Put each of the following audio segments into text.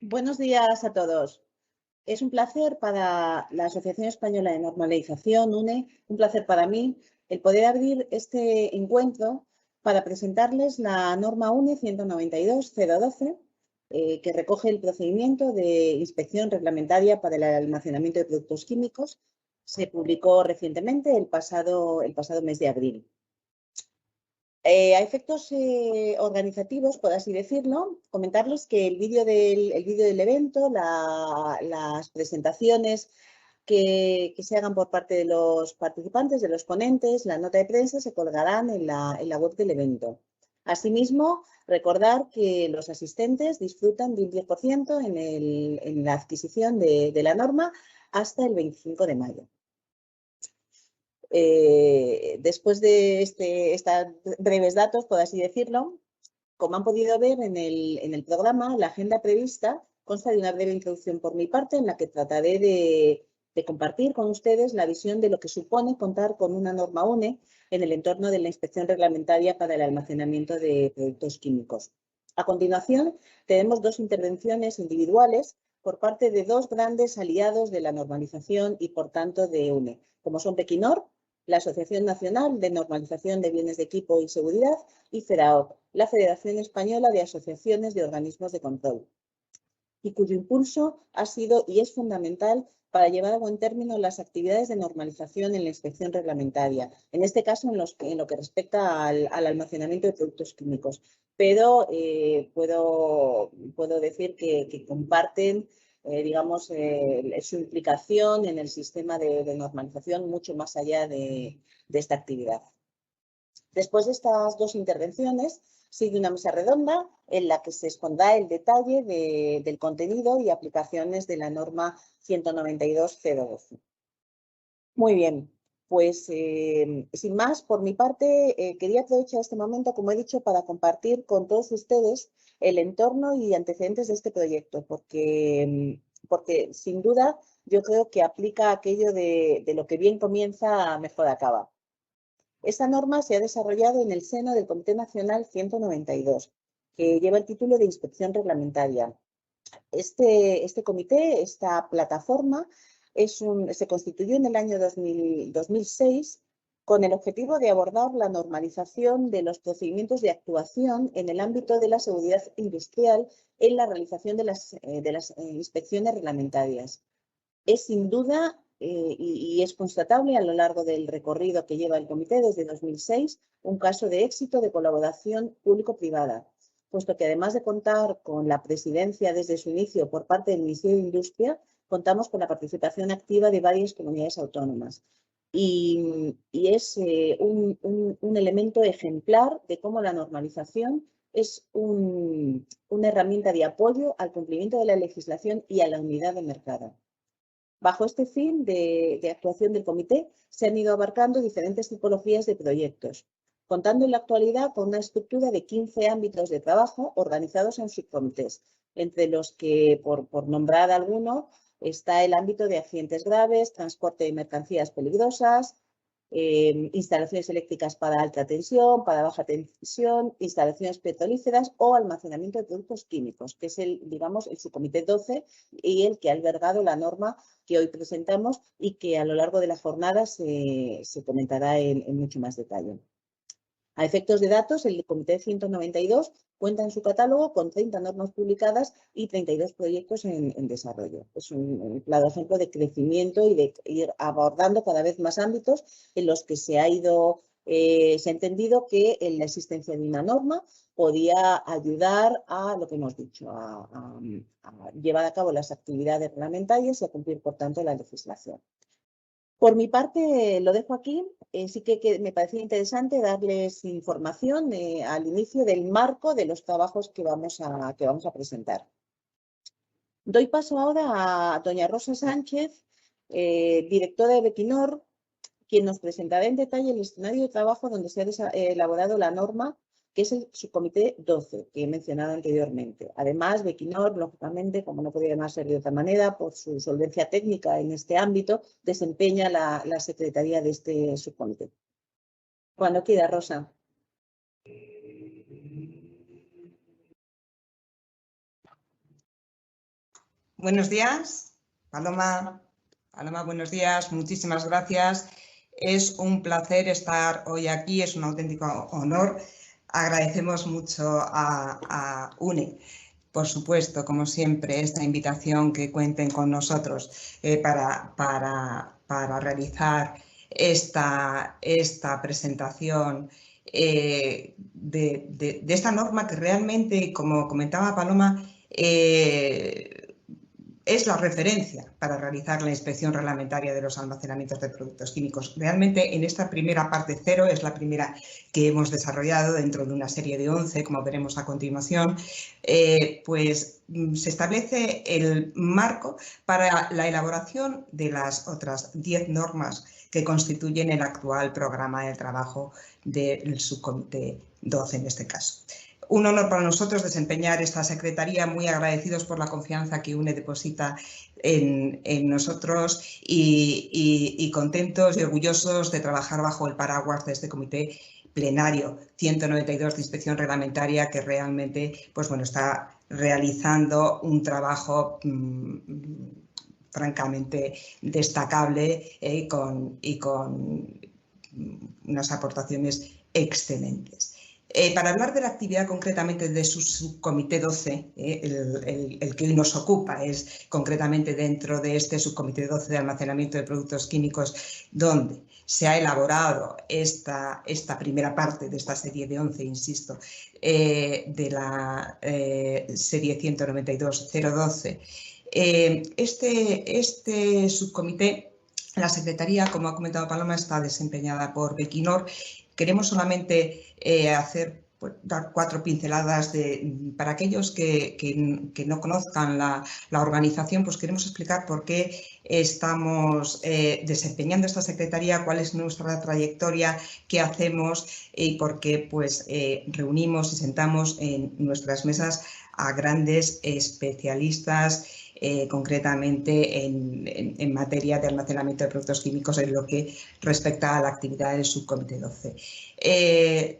Buenos días a todos. Es un placer para la Asociación Española de Normalización, UNE, un placer para mí el poder abrir este encuentro para presentarles la norma UNE 192-012, que recoge el procedimiento de inspección reglamentaria para el almacenamiento de productos químicos. Se publicó recientemente el pasado mes de abril. A efectos organizativos, por así decirlo, comentarles que el vídeo del evento, las presentaciones que se hagan por parte de los participantes, de los ponentes, la nota de prensa se colgarán en la web del evento. Asimismo, recordar que los asistentes disfrutan de un 10% en la adquisición de la norma hasta el 25 de mayo. Después de estos breves datos, por así decirlo, como han podido ver en el programa, la agenda prevista consta de una breve introducción por mi parte en la que trataré de compartir con ustedes la visión de lo que supone contar con una norma UNE en el entorno de la inspección reglamentaria para el almacenamiento de productos químicos. A continuación, tenemos dos intervenciones individuales por parte de dos grandes aliados de la normalización y, por tanto, de UNE, como son Pequinor, la Asociación Nacional de Normalización de Bienes de Equipo y Seguridad, y FERAOC, la Federación Española de Asociaciones de Organismos de Control, y cuyo impulso ha sido y es fundamental para llevar a buen término las actividades de normalización en la inspección reglamentaria, en este caso en lo que respecta al almacenamiento de productos químicos. Pero puedo decir que comparten digamos, su implicación en el sistema de normalización mucho más allá de esta actividad. Después de estas dos intervenciones, sigue una mesa redonda en la que se expondrá el detalle del contenido y aplicaciones de la norma 192-012. Muy bien, pues sin más, por mi parte, quería aprovechar este momento, como he dicho, para compartir con todos ustedes el entorno y antecedentes de este proyecto, porque sin duda yo creo que aplica aquello de lo que bien comienza, mejor acaba. Esta norma se ha desarrollado en el seno del Comité Nacional 192, que lleva el título de Inspección Reglamentaria. Este comité, esta plataforma, se constituyó en el año 2006 con el objetivo de abordar la normalización de los procedimientos de actuación en el ámbito de la seguridad industrial en la realización de las inspecciones reglamentarias. Es sin duda y es constatable a lo largo del recorrido que lleva el comité desde 2006 un caso de éxito de colaboración público-privada, puesto que además de contar con la presidencia desde su inicio por parte del Ministerio de Industria, contamos con la participación activa de varias comunidades autónomas. Y es un elemento ejemplar de cómo la normalización es una herramienta de apoyo al cumplimiento de la legislación y a la unidad de mercado. Bajo este fin de actuación del comité se han ido abarcando diferentes tipologías de proyectos, contando en la actualidad con una estructura de 15 ámbitos de trabajo organizados en subcomités, entre los que, por nombrar alguno, está el ámbito de accidentes graves, transporte de mercancías peligrosas, instalaciones eléctricas para alta tensión, para baja tensión, instalaciones petrolíferas o almacenamiento de productos químicos, que es digamos, el subcomité 12 y el que ha albergado la norma que hoy presentamos y que a lo largo de la jornada se comentará en mucho más detalle. A efectos de datos, el Comité 192 cuenta en su catálogo con 30 normas publicadas y 32 proyectos en desarrollo. Es un claro ejemplo de crecimiento y de ir abordando cada vez más ámbitos en los que se ha entendido que en la existencia de una norma podía ayudar a lo que hemos dicho, a llevar a cabo las actividades reglamentarias y a cumplir, por tanto, la legislación. Por mi parte, lo dejo aquí. Sí que me parecía interesante darles información al inicio del marco de los trabajos que vamos a presentar. Doy paso ahora a doña Rosa Sánchez, directora de Pequinor, quien nos presentará en detalle el escenario de trabajo donde se ha elaborado la norma, que es el subcomité 12, que he mencionado anteriormente. Además, Pequinor, lógicamente, como no podía más ser de otra manera, por su solvencia técnica en este ámbito, desempeña la secretaría de este subcomité. Cuando quiera, Rosa. Buenos días, Paloma. Paloma, buenos días, muchísimas gracias. Es un placer estar hoy aquí, es un auténtico honor. Agradecemos mucho a UNE, por supuesto, como siempre, esta invitación que cuenten con nosotros para realizar esta presentación de esta norma que realmente, como comentaba Paloma, es la referencia para realizar la inspección reglamentaria de los almacenamientos de productos químicos. Realmente en esta primera parte 0 es la primera que hemos desarrollado dentro de una serie de 11, como veremos a continuación, pues se establece el marco para la elaboración de las otras 10 normas que constituyen el actual programa de trabajo del subcomité 12 en este caso. Un honor para nosotros desempeñar esta secretaría, muy agradecidos por la confianza que UNE deposita en nosotros y contentos y orgullosos de trabajar bajo el paraguas de este comité plenario 192 de inspección reglamentaria que realmente pues bueno, está realizando un trabajo francamente destacable y con unas aportaciones excelentes. Para hablar de la actividad concretamente de su subcomité 12, el que hoy nos ocupa es concretamente dentro de este subcomité 12 de almacenamiento de productos químicos, donde se ha elaborado esta primera parte de esta serie de 11, insisto, de la serie 192-012. Este subcomité, la secretaría, como ha comentado Paloma, está desempeñada por Bequinor. Queremos solamente dar 4 pinceladas para aquellos que no conozcan la organización, pues queremos explicar por qué estamos desempeñando esta secretaría, cuál es nuestra trayectoria, qué hacemos y por qué pues, reunimos y sentamos en nuestras mesas a grandes especialistas concretamente en materia de almacenamiento de productos químicos en lo que respecta a la actividad del subcomité 12.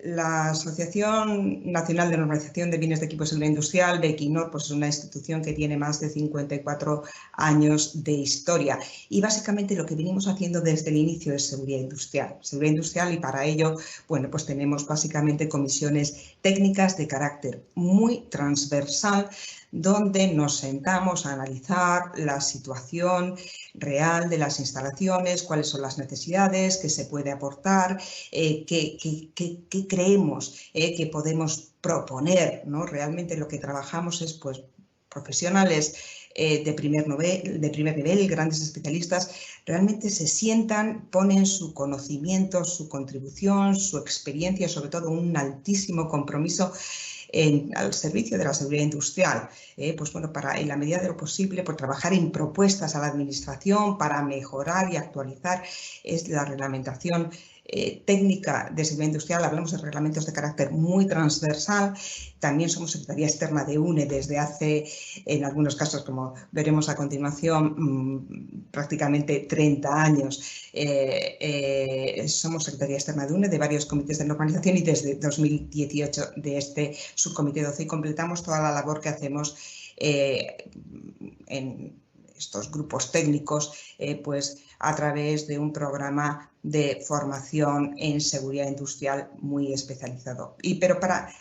La Asociación Nacional de Normalización de Bienes de Equipo de Seguridad Industrial, Bequinor, pues es una institución que tiene más de 54 años de historia y básicamente lo que venimos haciendo desde el inicio es seguridad industrial y para ello, bueno, pues tenemos básicamente comisiones técnicas de carácter muy transversal donde nos sentamos a analizar la situación real de las instalaciones, cuáles son las necesidades, qué se puede aportar, qué creemos que podemos proponer, ¿no? Realmente lo que trabajamos es pues, profesionales de primer nivel, grandes especialistas, realmente se sientan, ponen su conocimiento, su contribución, su experiencia, sobre todo un altísimo compromiso al servicio de la seguridad industrial, pues bueno, para en la medida de lo posible por trabajar en propuestas a la administración para mejorar y actualizar la reglamentación técnica de seguridad industrial. Hablamos de reglamentos de carácter muy transversal. También somos Secretaría Externa de UNE desde hace, en algunos casos, como veremos a continuación, prácticamente 30 años. Somos Secretaría Externa de UNE de varios comités de normalización y desde 2018 de este subcomité 12 y completamos toda la labor que hacemos en estos grupos técnicos, pues a través de un programa de formación en seguridad industrial muy especializado. Pero para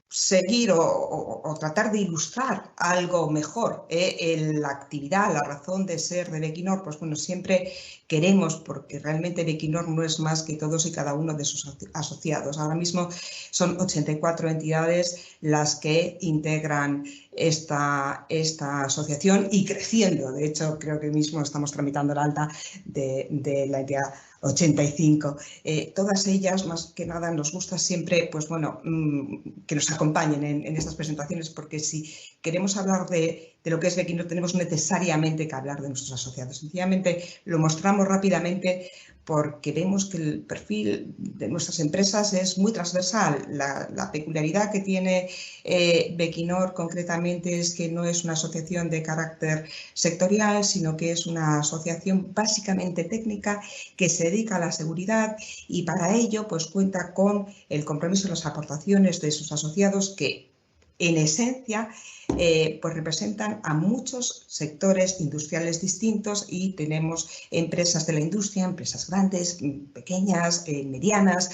seguir o tratar de ilustrar algo mejor la actividad, la razón de ser de Bequinor, pues bueno, siempre queremos, porque realmente Bequinor no es más que todos y cada uno de sus asociados. Ahora mismo son 84 entidades las que integran esta asociación y creciendo. De hecho, creo que mismo estamos tramitando la alta de la entidad 85. Todas ellas, más que nada, nos gusta siempre, pues bueno, que nos acompañen en estas presentaciones, porque si queremos hablar de lo que es Bequinor, tenemos necesariamente que hablar de nuestros asociados. Sencillamente lo mostramos rápidamente porque vemos que el perfil de nuestras empresas es muy transversal. La peculiaridad que tiene Bequinor concretamente es que no es una asociación de carácter sectorial, sino que es una asociación básicamente técnica que se dedica a la seguridad y para ello pues cuenta con el compromiso y las aportaciones de sus asociados que en esencia, pues representan a muchos sectores industriales distintos y tenemos empresas de la industria, empresas grandes, pequeñas, medianas,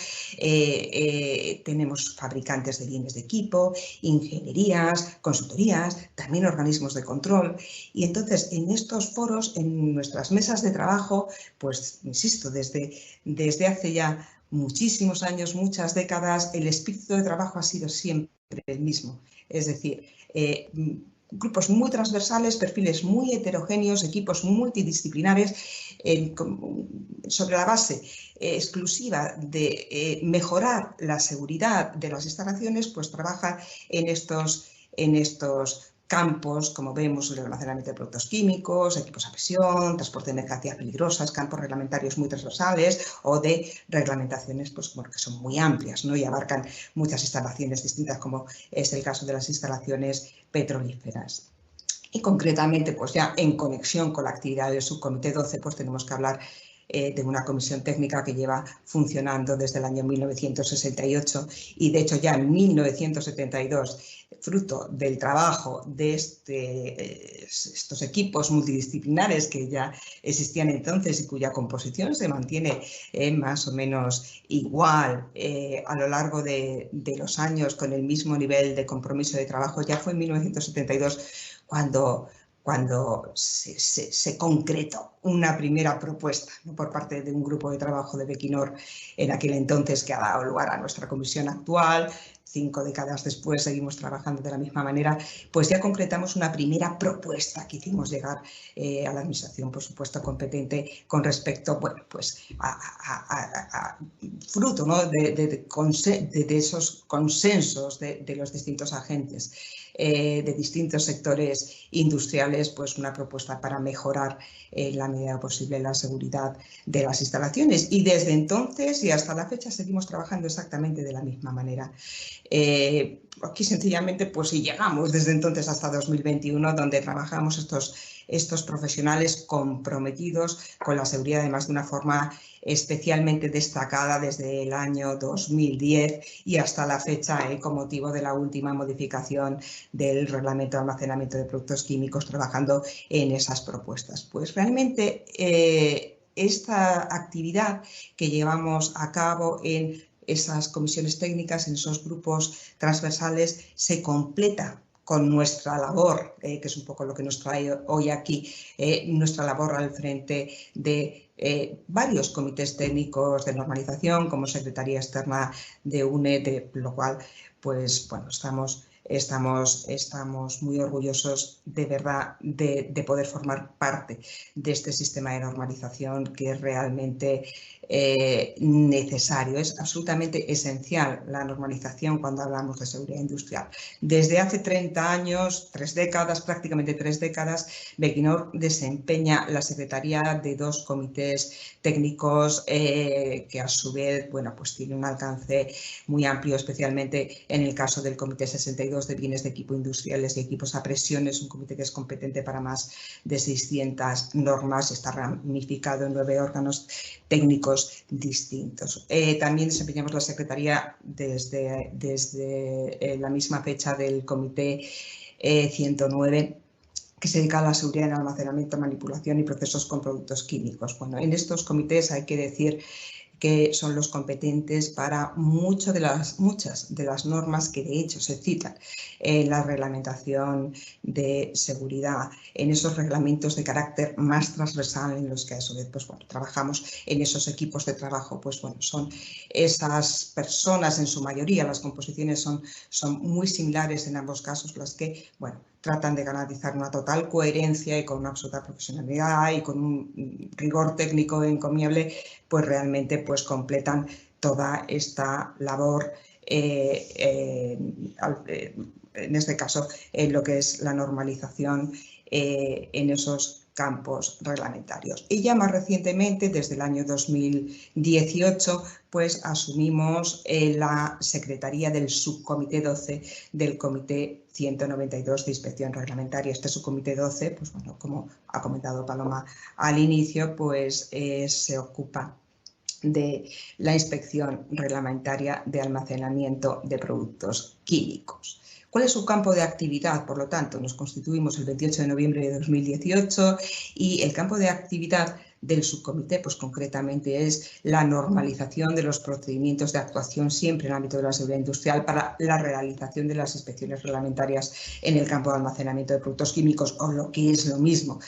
tenemos fabricantes de bienes de equipo, ingenierías, consultorías, también organismos de control. Y entonces en estos foros, en nuestras mesas de trabajo, pues insisto, desde hace ya muchísimos años, muchas décadas, el espíritu de trabajo ha sido siempre el mismo. Es decir, grupos muy transversales, perfiles muy heterogéneos, equipos multidisciplinares, sobre la base exclusiva de mejorar la seguridad de las instalaciones, pues trabaja en estos campos, como vemos, el almacenamiento de productos químicos, equipos a presión, transporte de mercancías peligrosas, campos reglamentarios muy transversales o de reglamentaciones pues, bueno, que son muy amplias, ¿no? Y abarcan muchas instalaciones distintas, como es el caso de las instalaciones petrolíferas. Y concretamente, pues ya en conexión con la actividad del subcomité 12, pues tenemos que hablar de una comisión técnica que lleva funcionando desde el año 1968 y de hecho ya en 1972, fruto del trabajo de estos equipos multidisciplinares que ya existían entonces y cuya composición se mantiene más o menos igual a lo largo de los años con el mismo nivel de compromiso de trabajo, ya fue en 1972 cuando se concretó una primera propuesta, ¿no? Por parte de un grupo de trabajo de Bequinor en aquel entonces que ha dado lugar a nuestra comisión actual. 5 décadas después seguimos trabajando de la misma manera, pues ya concretamos una primera propuesta que hicimos llegar a la administración, por supuesto, competente con respecto, bueno, pues a fruto, ¿no? de esos consensos de los distintos agentes de distintos sectores industriales, pues una propuesta para mejorar en la medida posible la seguridad de las instalaciones. Y desde entonces y hasta la fecha seguimos trabajando exactamente de la misma manera. Aquí sencillamente, pues si llegamos desde entonces hasta 2021, donde trabajamos estos profesionales comprometidos con la seguridad, además de una forma especialmente destacada desde el año 2010 y hasta la fecha, con motivo de la última modificación del Reglamento de Almacenamiento de Productos Químicos, trabajando en esas propuestas. Pues realmente esta actividad que llevamos a cabo en esas comisiones técnicas, en esos grupos transversales, se completa con nuestra labor, que es un poco lo que nos trae hoy aquí, nuestra labor al frente de varios comités técnicos de normalización, como Secretaría Externa de UNE, de lo cual, pues bueno, estamos muy orgullosos de verdad de poder formar parte de este sistema de normalización que es realmente necesario. Es absolutamente esencial la normalización cuando hablamos de seguridad industrial. Desde hace 30 años, 3 décadas, prácticamente 3 décadas, Bequinor desempeña la secretaría de 2 comités técnicos que a su vez, bueno, pues tiene un alcance muy amplio, especialmente en el caso del Comité 62 de Bienes de Equipo Industriales y Equipos a Presión. Es un comité que es competente para más de 600 normas, está ramificado en 9 órganos técnicos distintos. También desempeñamos la secretaría desde la misma fecha del Comité 109, que se dedica a la seguridad en almacenamiento, manipulación y procesos con productos químicos. Bueno, en estos comités hay que decir que son los competentes para muchas de las normas que de hecho se citan en la reglamentación de seguridad, en esos reglamentos de carácter más transversal en los que a su vez pues, bueno, trabajamos en esos equipos de trabajo. Pues bueno, son esas personas en su mayoría, las composiciones son muy similares en ambos casos, las que, bueno, tratan de garantizar una total coherencia y con una absoluta profesionalidad y con un rigor técnico encomiable, pues realmente pues completan toda esta labor, en este caso, en lo que es la normalización en esos campos reglamentarios. Y ya más recientemente, desde el año 2018, pues asumimos la secretaría del subcomité 12 del Comité 192 de Inspección Reglamentaria. Este subcomité 12, pues bueno, como ha comentado Paloma al inicio, pues se ocupa de la inspección reglamentaria de almacenamiento de productos químicos. ¿Cuál es su campo de actividad? Por lo tanto, nos constituimos el 28 de noviembre de 2018 y el campo de actividad del subcomité, pues concretamente es la normalización de los procedimientos de actuación siempre en el ámbito de la seguridad industrial para la realización de las inspecciones reglamentarias en el campo de almacenamiento de productos químicos, o lo que es lo mismo,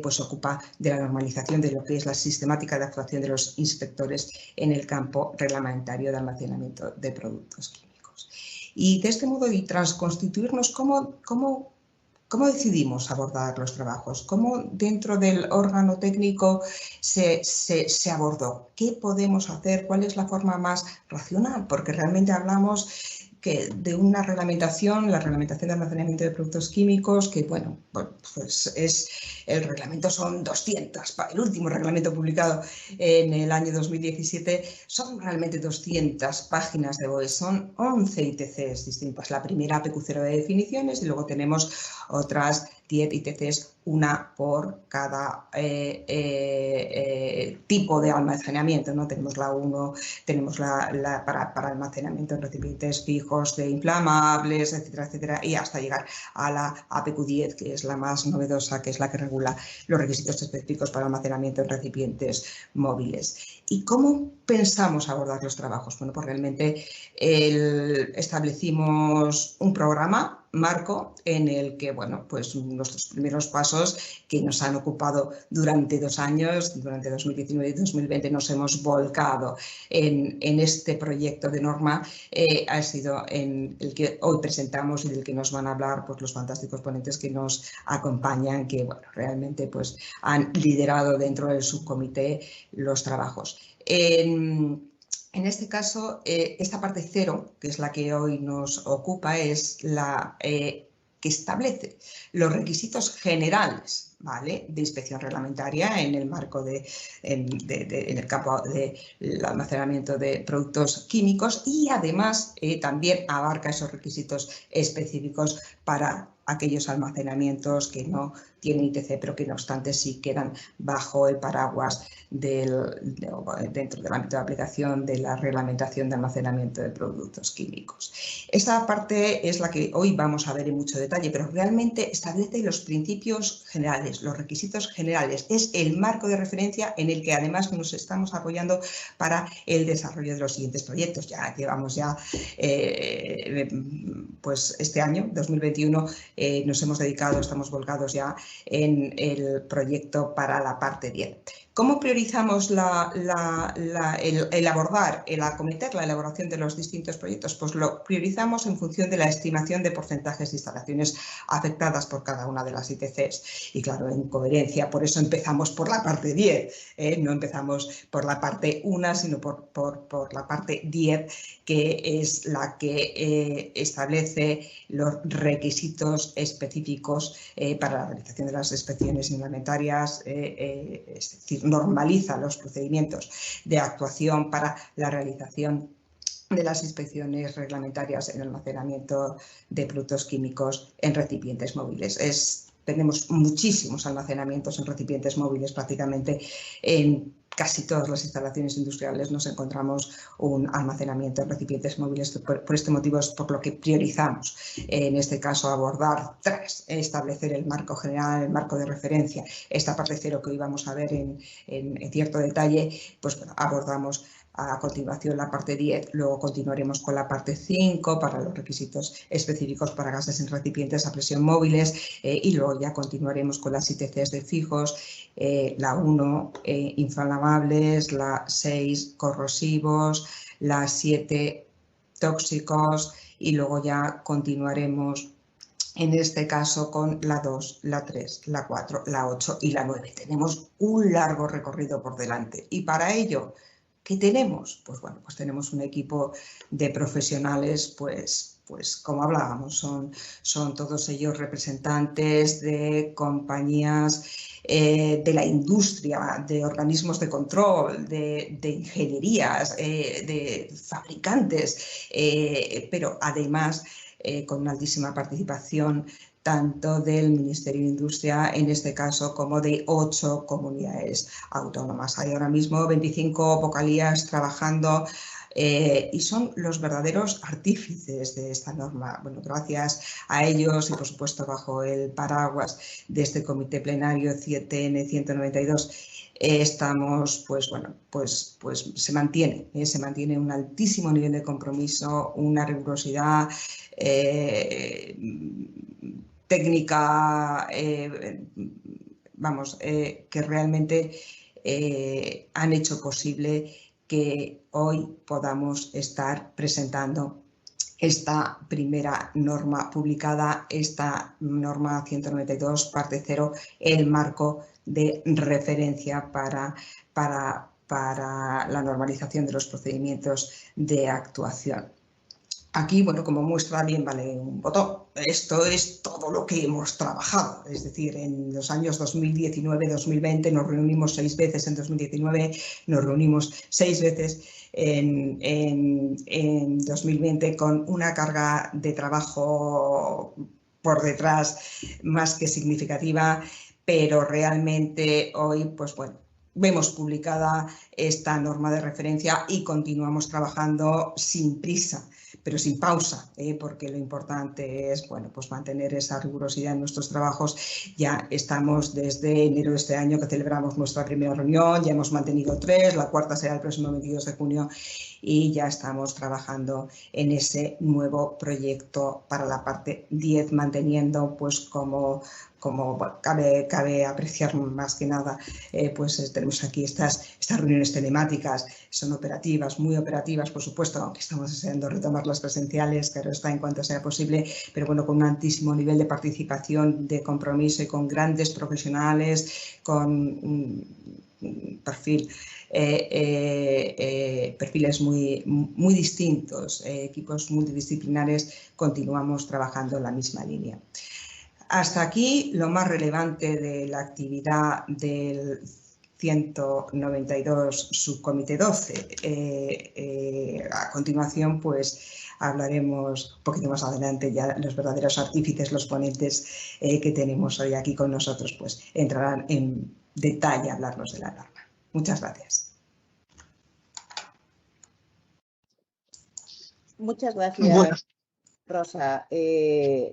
pues ocupa de la normalización de lo que es la sistemática de actuación de los inspectores en el campo reglamentario de almacenamiento de productos químicos. Y de este modo, y tras constituirnos, ¿cómo decidimos abordar los trabajos? ¿Cómo dentro del órgano técnico se abordó? ¿Qué podemos hacer? ¿Cuál es la forma más racional? Porque realmente hablamos de una reglamentación, la reglamentación de almacenamiento de productos químicos, que bueno, pues el reglamento son 200, el último reglamento publicado en el año 2017 son realmente 200 páginas de BOE, son 11 ITCs distintas, la primera PQ0 de definiciones y luego tenemos otras 10 ITCs, una por cada tipo de almacenamiento, ¿no? Tenemos la 1, tenemos para almacenamiento en recipientes fijos de inflamables, etcétera, etcétera, y hasta llegar a la APQ10, que es la más novedosa, que es la que regula los requisitos específicos para almacenamiento en recipientes móviles. ¿Y cómo pensamos abordar los trabajos? Bueno, pues realmente establecimos un programa marco en el que, bueno, pues nuestros primeros pasos que nos han ocupado durante 2 años, durante 2019 y 2020 nos hemos volcado en este proyecto de norma, ha sido en el que hoy presentamos y del que nos van a hablar pues los fantásticos ponentes que nos acompañan, que bueno, realmente pues han liderado dentro del subcomité los trabajos. En este caso, esta parte 0, que es la que hoy nos ocupa, es la que establece los requisitos generales, ¿vale?, de inspección reglamentaria en el marco en el campo del almacenamiento de productos químicos y además también abarca esos requisitos específicos para aquellos almacenamientos que no tienen ITC, pero que no obstante sí quedan bajo el paraguas dentro del ámbito de aplicación de la reglamentación de almacenamiento de productos químicos. Esta parte es la que hoy vamos a ver en mucho detalle, pero realmente establece los principios generales, los requisitos generales. Es el marco de referencia en el que además nos estamos apoyando para el desarrollo de los siguientes proyectos. Ya llevamos pues este año, 2021, nos hemos dedicado, estamos volcados ya en el proyecto para la parte 10. ¿Cómo priorizamos el abordar, el acometer la elaboración de los distintos proyectos? Pues lo priorizamos en función de la estimación de porcentajes de instalaciones afectadas por cada una de las ITCs. Y claro, en coherencia, por eso empezamos por la parte 10, no empezamos por la parte 1, sino por la parte 10, que es la que establece los requisitos específicos para la realización de las inspecciones reglamentarias, es decir, normaliza los procedimientos de actuación para la realización de las inspecciones reglamentarias en almacenamiento de productos químicos en recipientes móviles. Tenemos muchísimos almacenamientos en recipientes móviles, prácticamente en casi todas las instalaciones industriales nos encontramos un almacenamiento en recipientes móviles. Por este motivo es por lo que priorizamos en este caso abordar, tras establecer el marco general, el marco de referencia, esta parte 0 que hoy vamos a ver en cierto detalle, pues bueno, abordamos a continuación la parte 10, luego continuaremos con la parte 5 para los requisitos específicos para gases en recipientes a presión móviles y luego ya continuaremos con las ITCs de fijos, la 1 inflamables, la 6 corrosivos, la 7 tóxicos y luego ya continuaremos en este caso con la 2, la 3, la 4, la 8 y la 9. Tenemos un largo recorrido por delante y para ello, ¿qué tenemos? Pues bueno, pues tenemos un equipo de profesionales, pues como hablábamos, son todos ellos representantes de compañías de la industria, de organismos de control, de ingenierías, de fabricantes, pero además con una altísima participación tanto del Ministerio de Industria, en este caso, como de 8 comunidades autónomas. Hay ahora mismo 25 vocalías trabajando y son los verdaderos artífices de esta norma. Bueno, gracias a ellos y, por supuesto, bajo el paraguas de este Comité Plenario TN 192, estamos, pues bueno, pues se mantiene un altísimo nivel de compromiso, una rigurosidad técnica, que realmente han hecho posible que hoy podamos estar presentando esta primera norma publicada, esta norma 192, parte 0, el marco de referencia para la normalización de los procedimientos de actuación. Aquí, bueno, como muestra, bien vale un botón. Esto es todo lo que hemos trabajado. Es decir, en los años 2019-2020 nos reunimos 6 veces, en 2019 nos reunimos 6 veces, en 2020 con una carga de trabajo por detrás más que significativa, pero realmente hoy, pues bueno, vemos publicada esta norma de referencia y continuamos trabajando sin prisa, pero sin pausa, porque lo importante es, bueno, pues mantener esa rigurosidad en nuestros trabajos. Ya estamos desde enero de este año que celebramos nuestra primera reunión, ya hemos mantenido 3, la cuarta será el próximo 22 de junio y ya estamos trabajando en ese nuevo proyecto para la parte 10, manteniendo, pues como bueno, cabe apreciar más que nada, pues tenemos aquí estas reuniones telemáticas, son operativas, muy operativas, por supuesto, aunque estamos deseando retomar las presenciales, claro está, en cuanto sea posible, pero bueno, con un altísimo nivel de participación, de compromiso y con grandes profesionales, con un perfil, perfiles muy distintos, equipos multidisciplinares, continuamos trabajando en la misma línea. Hasta aquí lo más relevante de la actividad del 192 subcomité 12. A continuación, pues hablaremos un poquito más adelante ya los verdaderos artífices, los ponentes que tenemos hoy aquí con nosotros, pues entrarán en detalle a hablarnos de la norma. Muchas gracias. Muchas gracias, Rosa.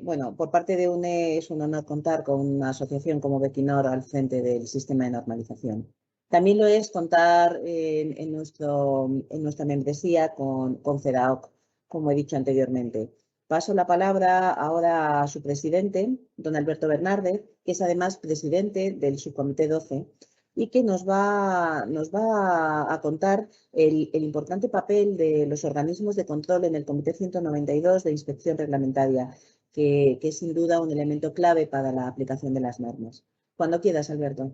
Bueno, por parte de UNE es un honor contar con una asociación como Bequinor al frente del sistema de normalización. También lo es contar en nuestra membresía con CEDAOC, como he dicho anteriormente. Paso la palabra ahora a su presidente, don Alberto Bernárdez, que es además presidente del subcomité 12 y que nos va a contar el importante papel de los organismos de control en el Comité 192 de Inspección Reglamentaria, que es sin duda un elemento clave para la aplicación de las normas. Cuando quieras, Alberto.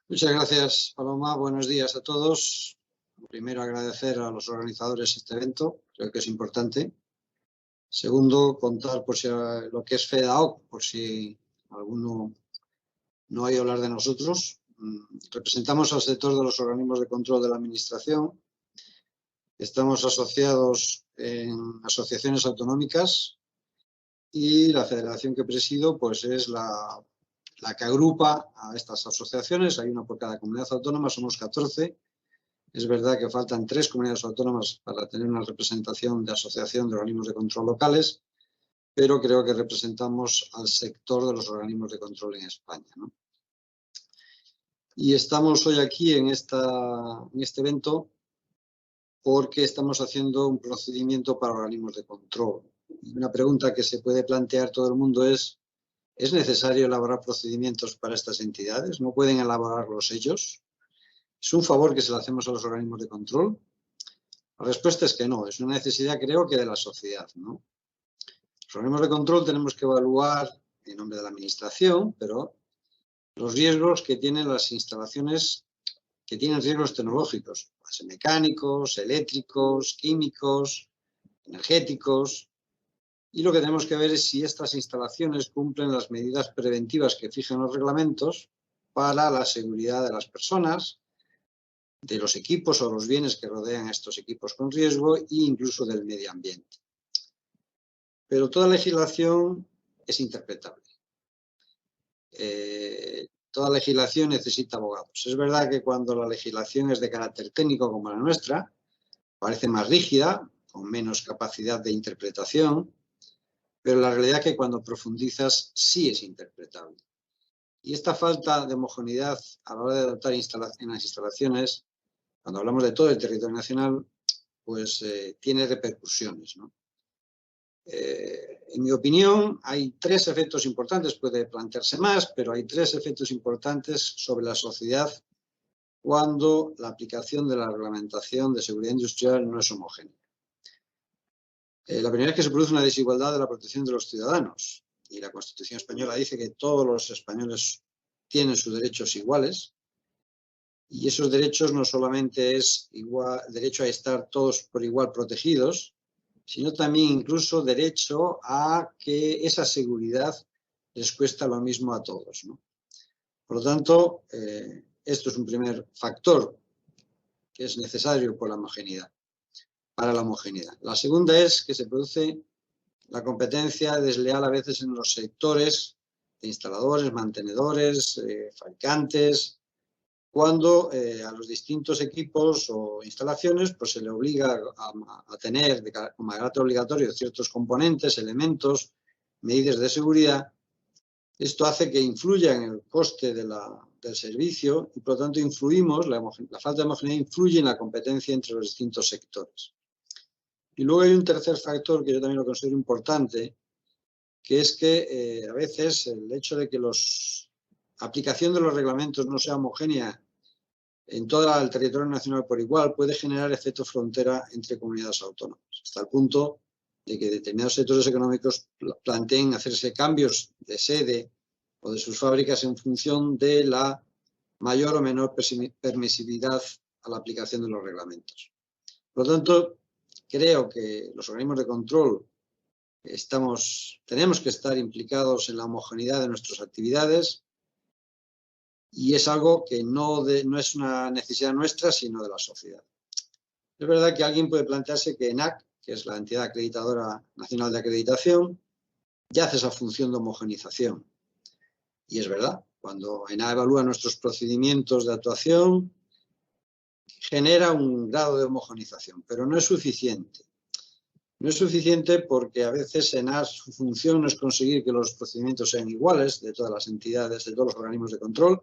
Muchas gracias, Paloma. Buenos días a todos. Primero, agradecer a los organizadores este evento, creo que es importante. Segundo, contar por si lo que es FEDAOC, por si alguno no oye hablar de nosotros. Representamos al sector de los organismos de control de la Administración. Estamos asociados en asociaciones autonómicas y la federación que presido pues es la que agrupa a estas asociaciones. Hay una por cada comunidad autónoma, somos 14. Es verdad que faltan 3 comunidades autónomas para tener una representación de asociación de organismos de control locales, pero creo que representamos al sector de los organismos de control en España, ¿no? Y estamos hoy aquí en este evento porque estamos haciendo un procedimiento para organismos de control. Y una pregunta que se puede plantear todo el mundo es necesario elaborar procedimientos para estas entidades? ¿No pueden elaborarlos ellos? ¿Es un favor que se le hacemos a los organismos de control? La respuesta es que no, es una necesidad creo que de la sociedad, ¿no? Los organismos de control tenemos que evaluar en nombre de la Administración, pero los riesgos que tienen las instalaciones que tienen riesgos tecnológicos, mecánicos, eléctricos, químicos, energéticos. Y lo que tenemos que ver es si estas instalaciones cumplen las medidas preventivas que fijan los reglamentos para la seguridad de las personas, de los equipos o los bienes que rodean a estos equipos con riesgo e incluso del medio ambiente. Pero toda legislación es interpretable. Toda legislación necesita abogados. Es verdad que cuando la legislación es de carácter técnico como la nuestra, parece más rígida, con menos capacidad de interpretación, pero la realidad es que cuando profundizas sí es interpretable. Y esta falta de homogeneidad a la hora de adoptar en las instalaciones, cuando hablamos de todo el territorio nacional, pues tiene repercusiones, ¿no? En mi opinión, hay 3 efectos importantes, puede plantearse más, pero hay 3 efectos importantes sobre la sociedad cuando la aplicación de la reglamentación de seguridad industrial no es homogénea. La primera es que se produce una desigualdad de la protección de los ciudadanos, y la Constitución española dice que todos los españoles tienen sus derechos iguales, y esos derechos no solamente es derecho a estar todos por igual protegidos, sino también incluso derecho a que esa seguridad les cuesta lo mismo a todos, ¿no? Por lo tanto, esto es un primer factor que es necesario por la homogeneidad, para la homogeneidad. La segunda es que se produce la competencia desleal a veces en los sectores de instaladores, mantenedores, fabricantes, cuando a los distintos equipos o instalaciones pues se le obliga a tener como carácter obligatorio ciertos componentes, elementos, medidas de seguridad. Esto hace que influya en el coste del servicio y por lo tanto la falta de homogeneidad influye en la competencia entre los distintos sectores. Y luego hay un tercer factor que yo también lo considero importante, que es que a veces el hecho de que la aplicación de los reglamentos no sea homogénea en todo el territorio nacional por igual puede generar efecto frontera entre comunidades autónomas, hasta el punto de que determinados sectores económicos planteen hacerse cambios de sede o de sus fábricas en función de la mayor o menor permisividad a la aplicación de los reglamentos. Por lo tanto, creo que los organismos de control tenemos que estar implicados en la homogeneidad de nuestras actividades, y es algo que no es una necesidad nuestra, sino de la sociedad. Es verdad que alguien puede plantearse que ENAC, que es la entidad acreditadora nacional de acreditación, ya hace esa función de homogenización. Y es verdad, cuando ENAC evalúa nuestros procedimientos de actuación, genera un grado de homogenización, pero no es suficiente. No es suficiente porque a veces ENAC, su función no es conseguir que los procedimientos sean iguales de todas las entidades, de todos los organismos de control,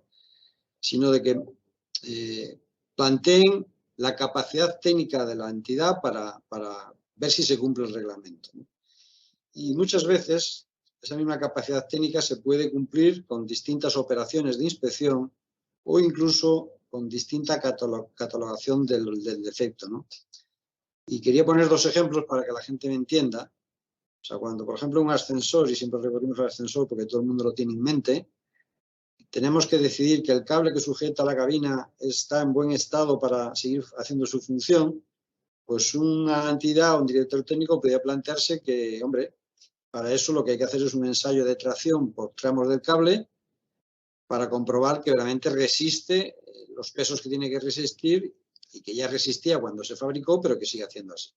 sino de que planteen la capacidad técnica de la entidad para ver si se cumple el reglamento. Y muchas veces esa misma capacidad técnica se puede cumplir con distintas operaciones de inspección o incluso con distinta catalogación del defecto, ¿no? Y quería poner 2 ejemplos para que la gente me entienda. O sea, cuando, por ejemplo, un ascensor, y siempre recurrimos al ascensor porque todo el mundo lo tiene en mente, tenemos que decidir que el cable que sujeta la cabina está en buen estado para seguir haciendo su función, pues una entidad o un director técnico podría plantearse que, hombre, para eso lo que hay que hacer es un ensayo de tracción por tramos del cable para comprobar que realmente resiste los pesos que tiene que resistir y que ya resistía cuando se fabricó, pero que sigue haciendo así.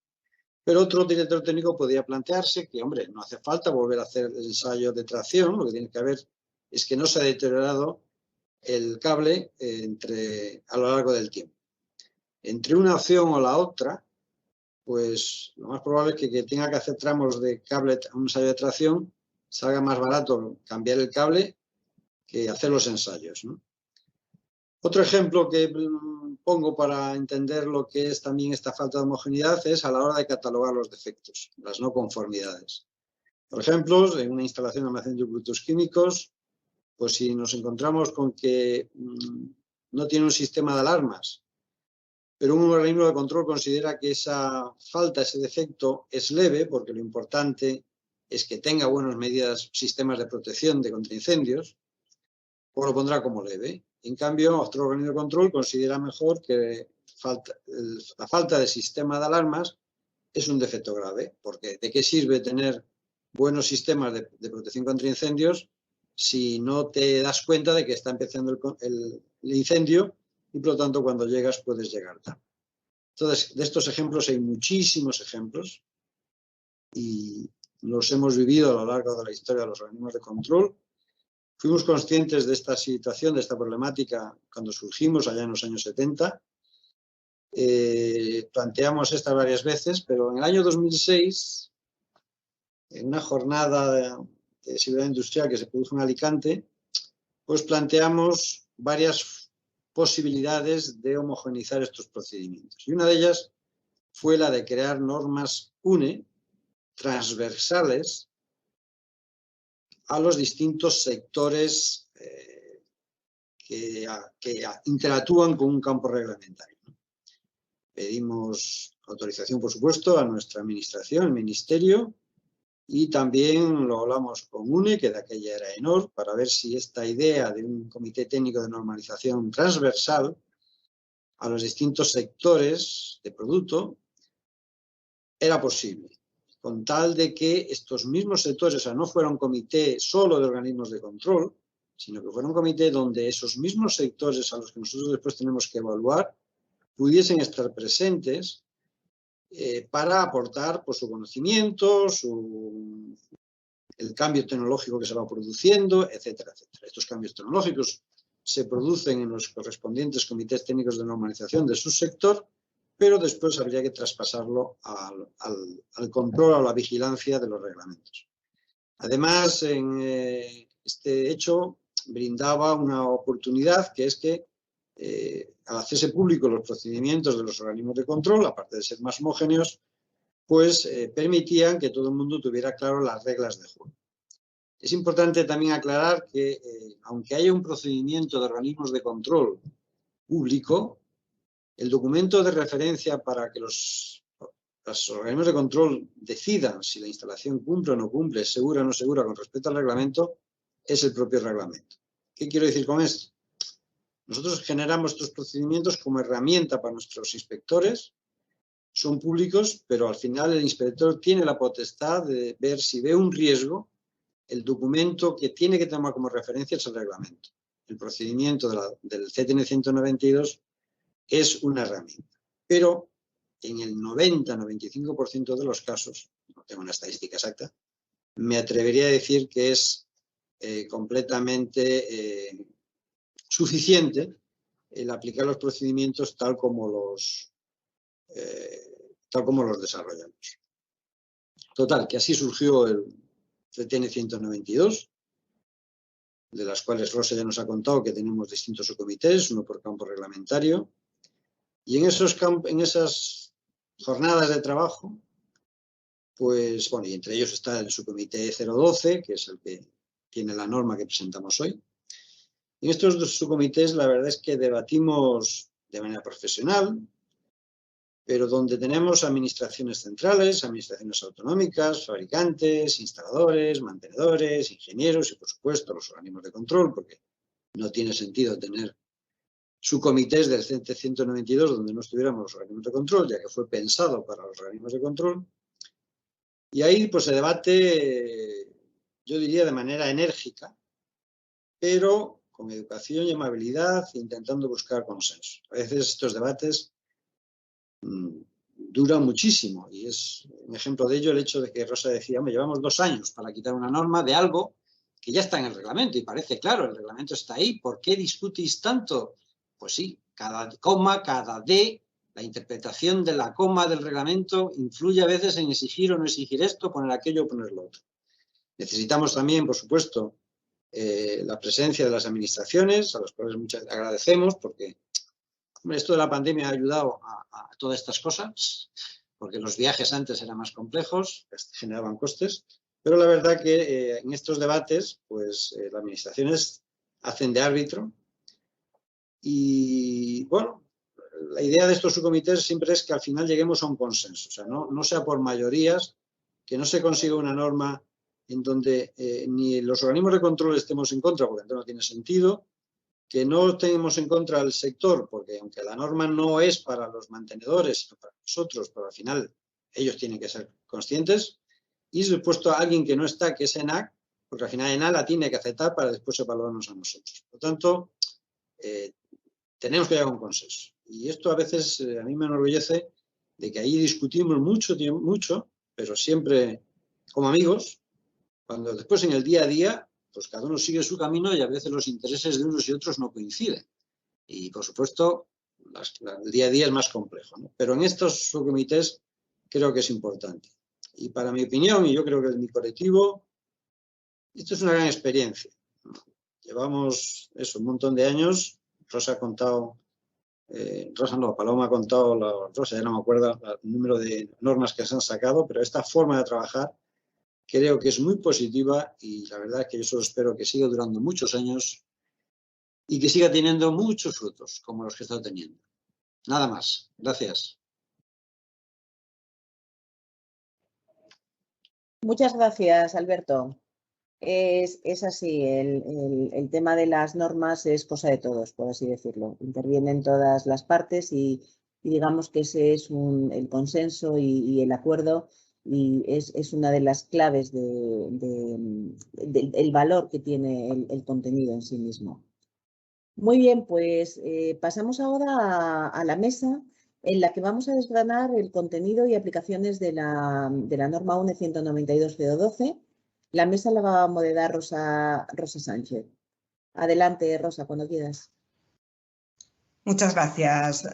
Pero otro director técnico podría plantearse que, hombre, no hace falta volver a hacer el ensayo de tracción, lo que tiene que haber es que no se ha deteriorado el cable a lo largo del tiempo. Entre una opción o la otra, pues lo más probable es que tenga que hacer tramos de cable, un ensayo de tracción, salga más barato cambiar el cable que hacer los ensayos, ¿no? Otro ejemplo que pongo para entender lo que es también esta falta de homogeneidad es a la hora de catalogar los defectos, las no conformidades. Por ejemplo, en una instalación de almacenamiento de productos químicos, pues si nos encontramos con que no tiene un sistema de alarmas, pero un organismo de control considera que esa falta, ese defecto es leve, porque lo importante es que tenga buenas medidas, sistemas de protección contra incendios, pues lo pondrá como leve. En cambio, otro organismo de control considera mejor que la falta de sistema de alarmas es un defecto grave, porque ¿de qué sirve tener buenos sistemas de protección contra incendios si no te das cuenta de que está empezando el incendio y por lo tanto cuando llegas puedes llegar tarde? Entonces, de estos ejemplos hay muchísimos ejemplos y los hemos vivido a lo largo de la historia de los organismos de control. Fuimos conscientes de esta situación, de esta problemática, cuando surgimos allá en los años 70, planteamos estas varias veces, pero en el año 2006, en una jornada de seguridad industrial que se produjo en Alicante, pues planteamos varias posibilidades de homogeneizar estos procedimientos. Y una de ellas fue la de crear normas UNE transversales a los distintos sectores que interactúan con un campo reglamentario. Pedimos autorización, por supuesto, a nuestra administración, el Ministerio, y también lo hablamos con UNE, que de aquella era ENOR, para ver si esta idea de un comité técnico de normalización transversal a los distintos sectores de producto era posible, con tal de que estos mismos sectores, o sea, no fuera un comité solo de organismos de control, sino que fuera un comité donde esos mismos sectores a los que nosotros después tenemos que evaluar pudiesen estar presentes para aportar pues, su conocimiento, el cambio tecnológico que se va produciendo, etcétera, etcétera. Estos cambios tecnológicos se producen en los correspondientes comités técnicos de normalización de su sector, pero después habría que traspasarlo al control o a la vigilancia de los reglamentos. Además, este hecho brindaba una oportunidad, que es que al hacerse público los procedimientos de los organismos de control, aparte de ser más homogéneos, pues permitían que todo el mundo tuviera claro las reglas de juego. Es importante también aclarar que, aunque haya un procedimiento de organismos de control público, el documento de referencia para que los organismos de control decidan si la instalación cumple o no cumple, es segura o no segura con respecto al reglamento, es el propio reglamento. ¿Qué quiero decir con esto? Nosotros generamos estos procedimientos como herramienta para nuestros inspectores, son públicos, pero al final el inspector tiene la potestad de ver si ve un riesgo, el documento que tiene que tomar como referencia es el reglamento. El procedimiento del CTN 192 es una herramienta, pero en el 90-95% de los casos, no tengo una estadística exacta, me atrevería a decir que es completamente suficiente el aplicar los procedimientos tal como los desarrollamos. Total, que así surgió el CTN 192, de las cuales Rosa ya nos ha contado que tenemos distintos subcomités, uno por campo reglamentario, y en esas jornadas de trabajo, pues bueno, y entre ellos está el subcomité 012, que es el que tiene la norma que presentamos hoy. En estos dos subcomités la verdad es que debatimos de manera profesional, pero donde tenemos administraciones centrales, administraciones autonómicas, fabricantes, instaladores, mantenedores, ingenieros y por supuesto los organismos de control, porque no tiene sentido tener subcomités del CT 192 donde no estuviéramos los organismos de control, ya que fue pensado para los organismos de control. Y ahí pues se debate, yo diría de manera enérgica, pero con educación y amabilidad, intentando buscar consenso. A veces estos debates duran muchísimo y es un ejemplo de ello el hecho de que Rosa decía, hombre, llevamos 2 años para quitar una norma de algo que ya está en el reglamento y parece claro, el reglamento está ahí, ¿por qué discutís tanto? Pues sí, cada coma, cada D, la interpretación de la coma del reglamento influye a veces en exigir o no exigir esto, poner aquello o poner lo otro. Necesitamos también, por supuesto, la presencia de las administraciones, a las cuales muchas agradecemos, porque hombre, esto de la pandemia ha ayudado a todas estas cosas, porque los viajes antes eran más complejos, generaban costes, pero la verdad que en estos debates, pues las administraciones hacen de árbitro y, bueno, la idea de estos subcomités siempre es que al final lleguemos a un consenso, o sea, no sea por mayorías, que no se consiga una norma en donde ni los organismos de control estemos en contra, porque entonces no tiene sentido, que no tenemos en contra al sector, porque aunque la norma no es para los mantenedores, sino para nosotros, pero al final ellos tienen que ser conscientes, y supuesto a alguien que no está, que es ENAC, porque al final ENAC la tiene que aceptar para después evaluarnos a nosotros. Por lo tanto, tenemos que llegar a un consenso. Y esto a veces a mí me enorgullece de que ahí discutimos mucho, pero siempre como amigos, cuando después en el día a día, pues cada uno sigue su camino y a veces los intereses de unos y otros no coinciden. Y por supuesto, el día a día es más complejo, ¿no? Pero en estos subcomités creo que es importante. Y para mi opinión, y yo creo que es mi colectivo, esto es una gran experiencia. Llevamos eso, un montón de años. Rosa ha contado, Paloma ha contado, Rosa ya no me acuerdo el número de normas que se han sacado, pero esta forma de trabajar creo que es muy positiva y la verdad es que yo solo espero que siga durando muchos años y que siga teniendo muchos frutos, como los que está teniendo. Nada más. Gracias. Muchas gracias, Alberto. Es así, el tema de las normas es cosa de todos, por así decirlo. Intervienen todas las partes y digamos que ese es el consenso y el acuerdo y es una de las claves del valor que tiene el contenido en sí mismo. Muy bien, pues pasamos ahora a la mesa en la que vamos a desgranar el contenido y aplicaciones de la norma UNE 192/012. La mesa la va a moderar Rosa Sánchez. Adelante, Rosa, cuando quieras. Muchas gracias,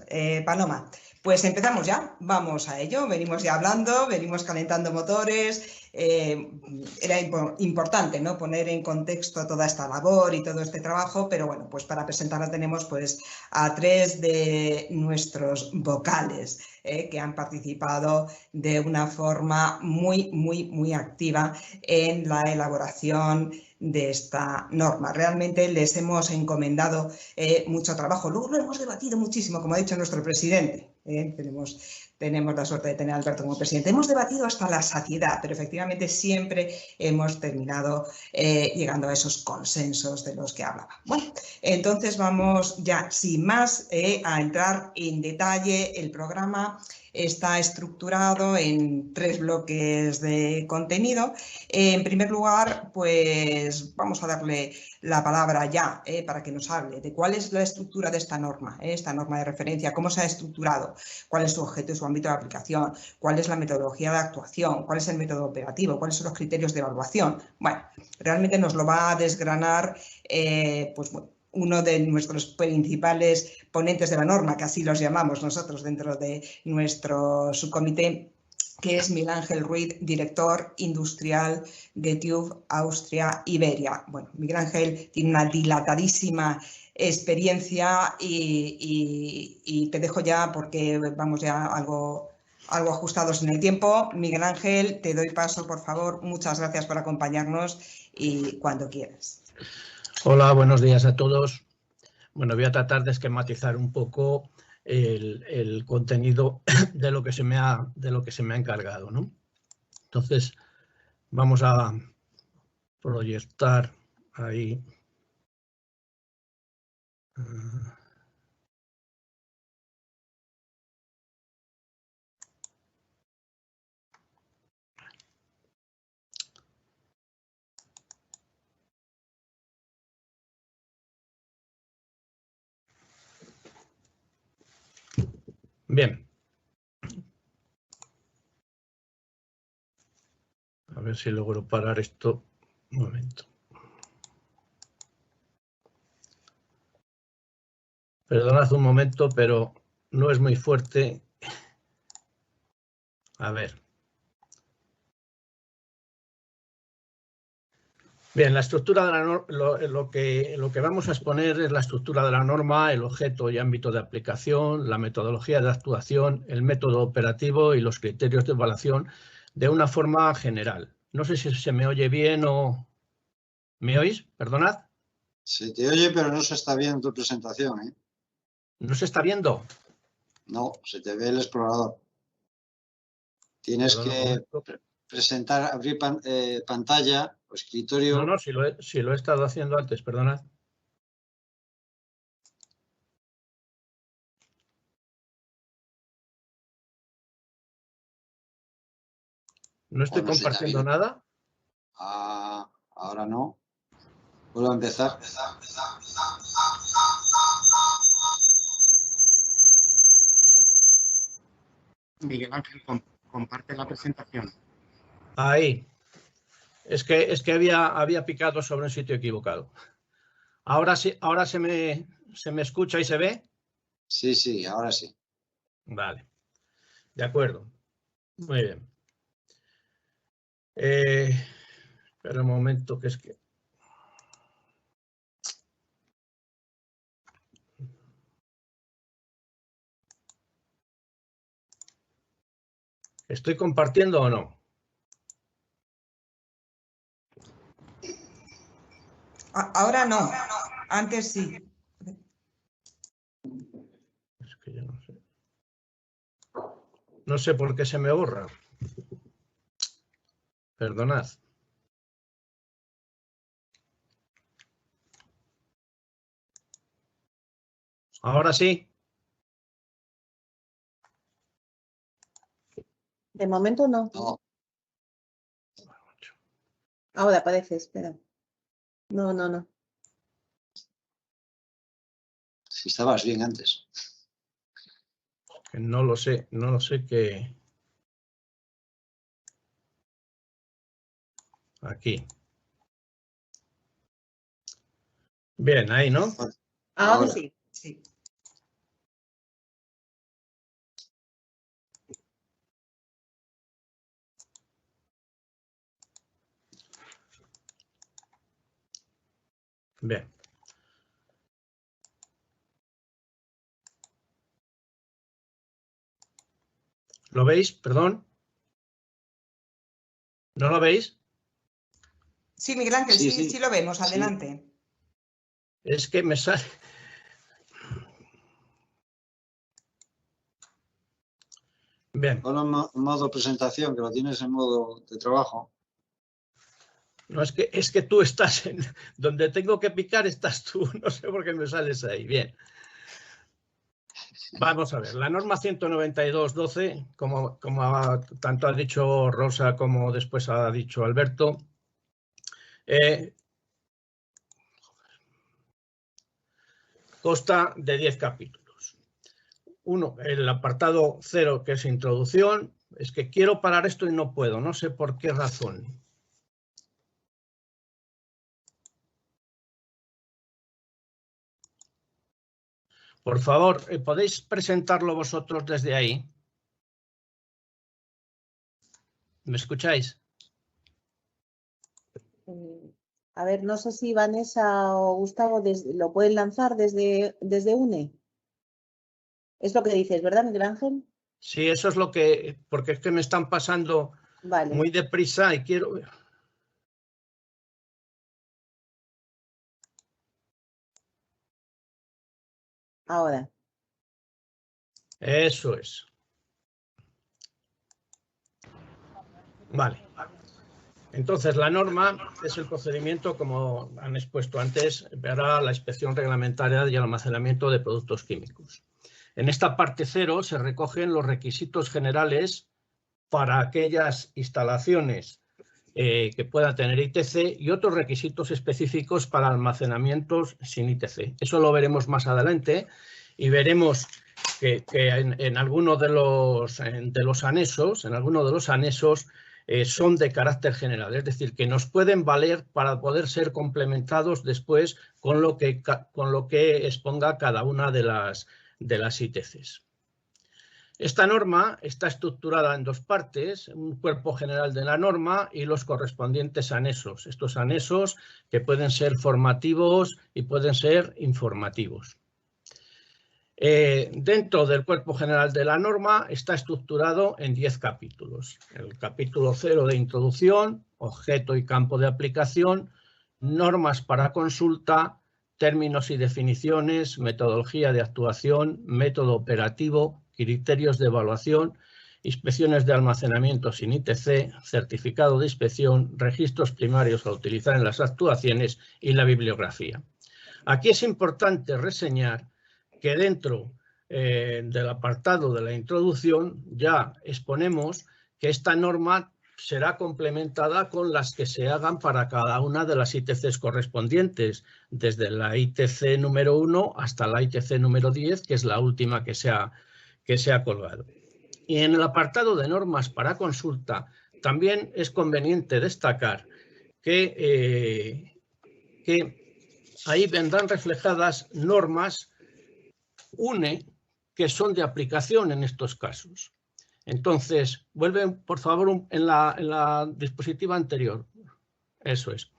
Paloma. Pues empezamos ya, vamos a ello. Venimos ya hablando, venimos calentando motores. Era importante, ¿no?, poner en contexto toda esta labor y todo este trabajo, pero bueno, pues para presentarla tenemos pues a 3 de nuestros vocales que han participado de una forma muy activa en la elaboración de esta norma. Realmente les hemos encomendado mucho trabajo. Luego lo hemos debatido muchísimo, como ha dicho nuestro presidente. Tenemos la suerte de tener a Alberto como presidente. Hemos debatido hasta la saciedad, pero efectivamente siempre hemos terminado llegando a esos consensos de los que hablaba. Bueno, entonces vamos ya, sin más, a entrar en detalle. El programa está estructurado en 3 bloques de contenido. En primer lugar, pues vamos a darle la palabra ya para que nos hable de cuál es la estructura de esta norma de referencia, cómo se ha estructurado, cuál es su objeto y su ámbito de aplicación, cuál es la metodología de actuación, cuál es el método operativo, cuáles son los criterios de evaluación. Bueno, realmente nos lo va a desgranar pues bueno, uno de nuestros principales ponentes de la norma, que así los llamamos nosotros dentro de nuestro subcomité, que es Miguel Ángel Ruiz, director industrial de TÜV Austria Iberia. Bueno, Miguel Ángel tiene una dilatadísima experiencia y te dejo ya porque vamos ya algo ajustados en el tiempo. Miguel Ángel, te doy paso, por favor. Muchas gracias por acompañarnos y cuando quieras. Hola, buenos días a todos. Bueno, voy a tratar de esquematizar un poco el contenido de lo que se me ha encargado, ¿no? Entonces, vamos a proyectar ahí. Bien. A ver si logro parar esto. Un momento. Perdonad un momento, pero no es muy fuerte. A ver. Bien, la estructura de la norma, lo que vamos a exponer es la estructura de la norma, el objeto y ámbito de aplicación, la metodología de actuación, el método operativo y los criterios de evaluación de una forma general. No sé si se me oye bien o... ¿Me oís? Perdonad. Se te oye, pero no se está viendo tu presentación, ¿eh? ¿No se está viendo? No, se te ve el explorador. Tienes que presentar, abrir pantalla o escritorio. No, si lo he estado haciendo antes, perdonad. ¿No estoy compartiendo nada? Ahora no. Vuelvo a empezar. Miguel Ángel, comparte la presentación. Ahí. Es que había picado sobre un sitio equivocado. Ahora sí, ahora se me escucha y se ve. Sí, sí, ahora sí. Vale. De acuerdo. Muy bien. Espera un momento, que es que... ¿Estoy compartiendo o no? Ahora no, antes sí. Es que yo no sé. No sé por qué se me borra. Perdonad. Ahora sí. De momento no. No, Ahora aparece, espera. No, no, no. si estabas bien antes. Que no lo sé, no lo sé qué. Aquí. Bien, ahí, ¿no? Ahora sí. Sí. Bien. ¿Lo veis? Perdón. ¿No lo veis? Sí, Miguel Ángel, Sí, sí, sí. sí lo vemos, Sí. adelante. Es que me sale... Bien. Ponlo en modo presentación, que lo tienes en modo de trabajo. No, es que tú estás en... Donde tengo que picar estás tú. No sé por qué me sales ahí. Bien. Vamos a ver. La norma 192.12, como tanto ha dicho Rosa como después ha dicho Alberto, consta de 10 capítulos. Uno, el apartado 0, que es introducción, es que quiero parar esto y no puedo, no sé por qué razón. Por favor, ¿podéis presentarlo vosotros desde ahí? ¿Me escucháis? A ver, no sé si Vanessa o Gustavo lo pueden lanzar desde UNE. Es lo que dices, ¿verdad, Miguel Ángel? Sí, eso es lo que... Porque es que me están pasando Vale. muy deprisa y quiero... Ahora. Eso es. Vale. Entonces, la norma es el procedimiento, como han expuesto antes, para la inspección reglamentaria y el almacenamiento de productos químicos. En esta parte 0 se recogen los requisitos generales para aquellas instalaciones que puedan tener ITC y otros requisitos específicos para almacenamientos sin ITC. Eso lo veremos más adelante y veremos que en alguno de los anexos, son de carácter general, es decir, que nos pueden valer para poder ser complementados después con lo que exponga cada una de las ITCs. Esta norma está estructurada en dos partes, un cuerpo general de la norma y los correspondientes anexos. Estos anexos que pueden ser formativos y pueden ser informativos. Dentro del cuerpo general de la norma está estructurado en 10 capítulos. El capítulo 0 de introducción, objeto y campo de aplicación, normas para consulta, términos y definiciones, metodología de actuación, método operativo, criterios de evaluación, inspecciones de almacenamiento sin ITC, certificado de inspección, registros primarios a utilizar en las actuaciones y la bibliografía. Aquí es importante reseñar que dentro del apartado de la introducción ya exponemos que esta norma será complementada con las que se hagan para cada una de las ITCs correspondientes, desde la ITC número 1 hasta la ITC número 10, que es la última que se ha colgado. Y en el apartado de normas para consulta también es conveniente destacar que ahí vendrán reflejadas normas UNE que son de aplicación en estos casos. Entonces, vuelven, por favor, en la diapositiva anterior. Eso es.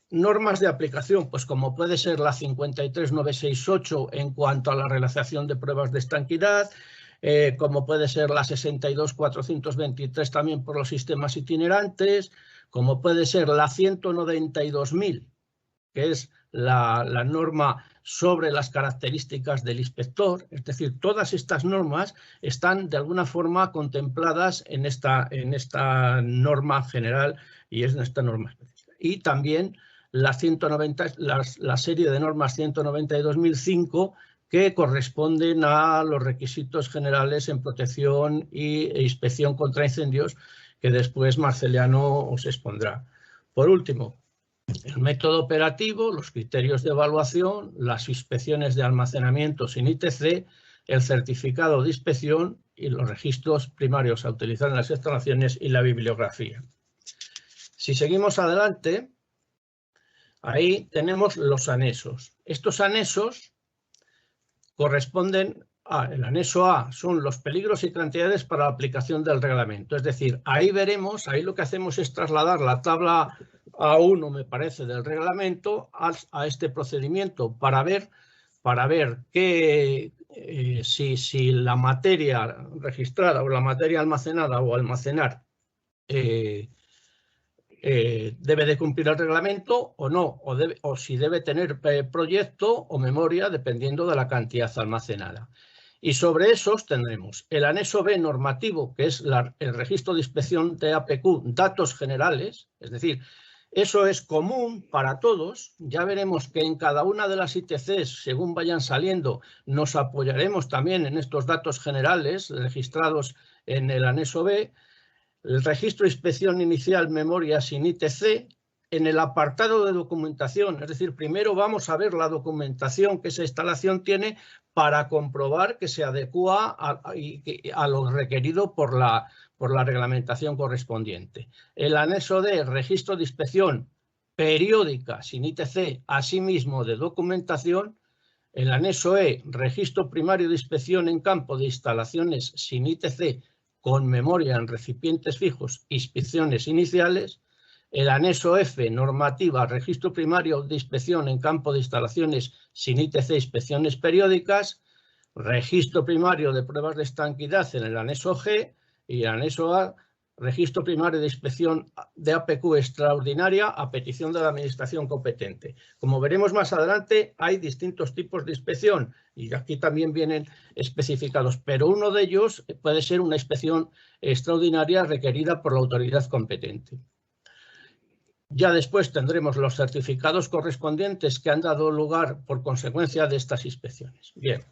Normas de aplicación, pues como puede ser la 53968 en cuanto a la realización de pruebas de estanquidad, como puede ser la 62423 también por los sistemas itinerantes, como puede ser la 192.000, que es la norma sobre las características del inspector. Es decir, todas estas normas están de alguna forma contempladas en esta norma general y es en esta norma específica. Y también la serie de normas 192.005 que corresponden a los requisitos generales en protección e inspección contra incendios, que después Marceliano os expondrá. Por último, el método operativo, los criterios de evaluación, las inspecciones de almacenamiento sin ITC, el certificado de inspección y los registros primarios a utilizar en las instalaciones y la bibliografía. Si seguimos adelante, ahí tenemos los anexos. Estos anexos corresponden el anexo A son los peligros y cantidades para la aplicación del reglamento. Es decir, ahí veremos, ahí lo que hacemos es trasladar la tabla A1, me parece, del reglamento a este procedimiento para ver que si la materia registrada o la materia almacenada o almacenar debe de cumplir el reglamento o no, o si debe tener proyecto o memoria dependiendo de la cantidad almacenada. Y sobre esos tendremos el anexo B normativo, que es el registro de inspección de APQ, datos generales, es decir, eso es común para todos. Ya veremos que en cada una de las ITCs, según vayan saliendo, nos apoyaremos también en estos datos generales registrados en el anexo B. El registro de inspección inicial memoria sin ITC, en el apartado de documentación, es decir, primero vamos a ver la documentación que esa instalación tiene para comprobar que se adecúa a lo requerido por la reglamentación correspondiente. El anexo D, registro de inspección periódica sin ITC, asimismo de documentación. El anexo E, registro primario de inspección en campo de instalaciones sin ITC con memoria en recipientes fijos, inspecciones iniciales. El anexo F, normativa, registro primario de inspección en campo de instalaciones sin ITC, inspecciones periódicas. Registro primario de pruebas de estanquidad en el anexo G. Y el anexo A, registro primario de inspección de APQ extraordinaria a petición de la administración competente. Como veremos más adelante, hay distintos tipos de inspección y aquí también vienen especificados, pero uno de ellos puede ser una inspección extraordinaria requerida por la autoridad competente. Ya después tendremos los certificados correspondientes que han dado lugar por consecuencia de estas inspecciones. Bien,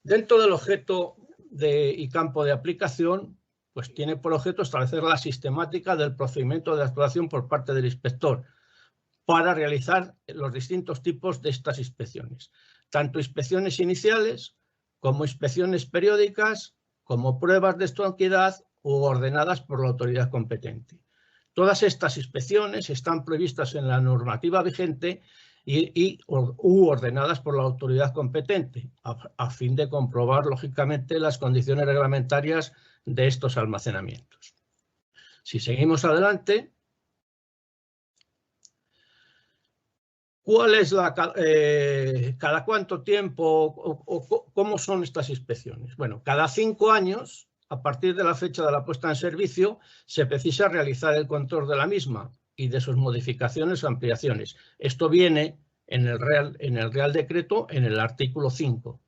dentro del objeto y campo de aplicación, pues tiene por objeto establecer la sistemática del procedimiento de actuación por parte del inspector para realizar los distintos tipos de estas inspecciones, tanto inspecciones iniciales como inspecciones periódicas, como pruebas de estanquidad u ordenadas por la autoridad competente. Todas estas inspecciones están previstas en la normativa vigente u ordenadas por la autoridad competente, a fin de comprobar, lógicamente, las condiciones reglamentarias de estos almacenamientos. Si seguimos adelante, ¿cuál es cada cuánto tiempo o cómo son estas inspecciones? Bueno, cada 5 años, a partir de la fecha de la puesta en servicio, se precisa realizar el control de la misma y de sus modificaciones o ampliaciones. Esto viene en el Real Decreto en el artículo 5.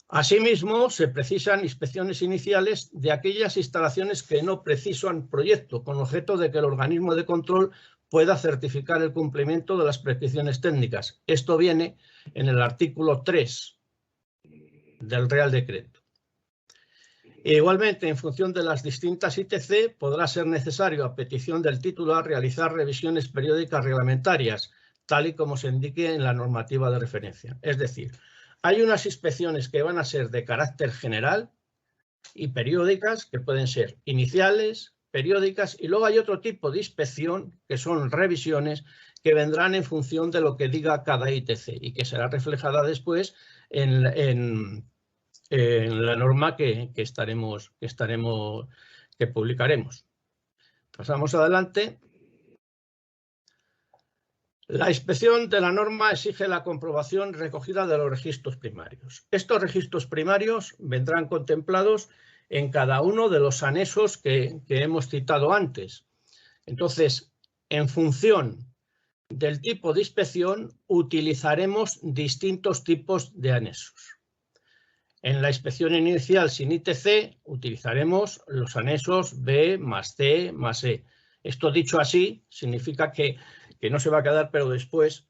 Asimismo, se precisan inspecciones iniciales de aquellas instalaciones que no precisan proyecto, con objeto de que el organismo de control pueda certificar el cumplimiento de las prescripciones técnicas. Esto viene en el artículo 3 del Real Decreto. E igualmente, en función de las distintas ITC, podrá ser necesario, a petición del titular, realizar revisiones periódicas reglamentarias, tal y como se indique en la normativa de referencia. Es decir, hay unas inspecciones que van a ser de carácter general y periódicas, que pueden ser iniciales, periódicas, y luego hay otro tipo de inspección, que son revisiones, que vendrán en función de lo que diga cada ITC y que será reflejada después en la norma que publicaremos. Pasamos adelante. La inspección de la norma exige la comprobación recogida de los registros primarios. Estos registros primarios vendrán contemplados en cada uno de los anexos que hemos citado antes. Entonces, en función del tipo de inspección, utilizaremos distintos tipos de anexos. En la inspección inicial sin ITC utilizaremos los anexos B más C más E. Esto dicho así significa que no se va a quedar, pero después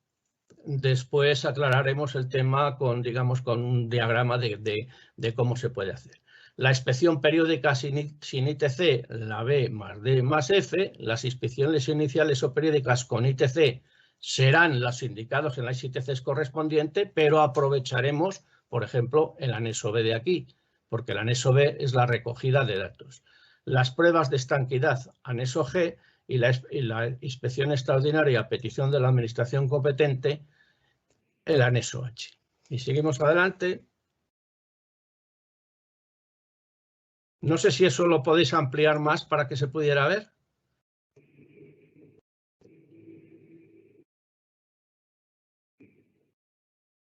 aclararemos el tema con, digamos, con un diagrama de cómo se puede hacer. La inspección periódica sin ITC, la B más D más F, las inspecciones iniciales o periódicas con ITC serán los indicados en las ITCs correspondientes, pero aprovecharemos, por ejemplo, el anexo B de aquí, porque el anexo B es la recogida de datos. Las pruebas de estanquidad, anexo G, y la inspección extraordinaria a petición de la administración competente, el anexo H. Y seguimos adelante. No sé si eso lo podéis ampliar más para que se pudiera ver.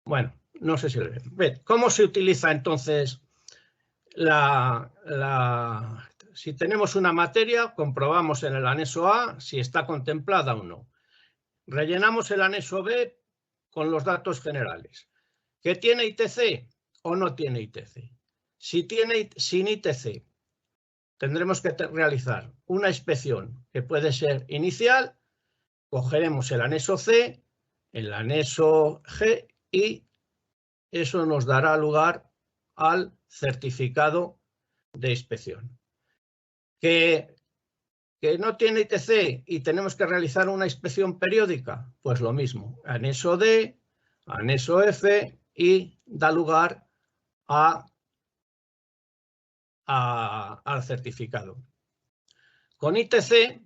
Bueno, no sé si lo ven. ¿Cómo se utiliza entonces si tenemos una materia, comprobamos en el anexo A si está contemplada o no. Rellenamos el anexo B con los datos generales. ¿Que tiene ITC o no tiene ITC? Si tiene sin ITC, tendremos que realizar una inspección que puede ser inicial, cogeremos el anexo C, el anexo G y eso nos dará lugar al certificado de inspección. ¿Que no tiene ITC y tenemos que realizar una inspección periódica? Pues lo mismo, anexo D, anexo F y da lugar al certificado. Con ITC,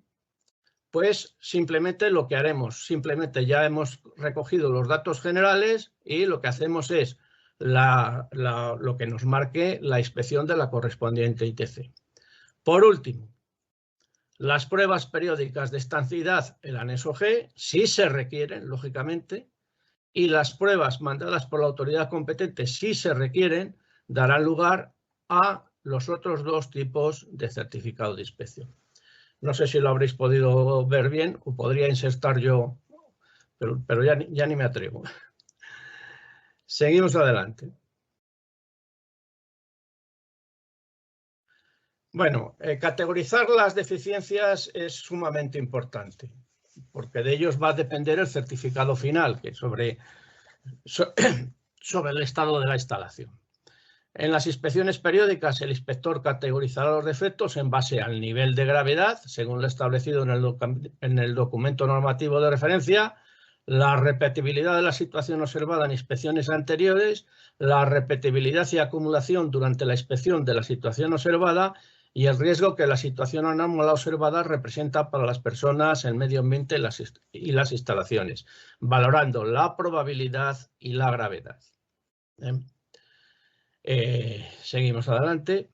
pues simplemente lo que haremos, simplemente ya hemos recogido los datos generales y lo que hacemos es lo que nos marque la inspección de la correspondiente ITC. Por último, las pruebas periódicas de estanquidad, el anexo G, sí se requieren, lógicamente, y las pruebas mandadas por la autoridad competente, si se requieren, darán lugar a los otros dos tipos de certificado de inspección. No sé si lo habréis podido ver bien o podría insertar yo, pero ya ni me atrevo. Seguimos adelante. Bueno, categorizar las deficiencias es sumamente importante, porque de ellos va a depender el certificado final, que sobre el estado de la instalación. En las inspecciones periódicas, el inspector categorizará los defectos en base al nivel de gravedad, según lo establecido en el documento normativo de referencia, la repetibilidad de la situación observada en inspecciones anteriores, la repetibilidad y acumulación durante la inspección de la situación observada y el riesgo que la situación anómala observada representa para las personas, el medio ambiente y las instalaciones, valorando la probabilidad y la gravedad. Seguimos adelante.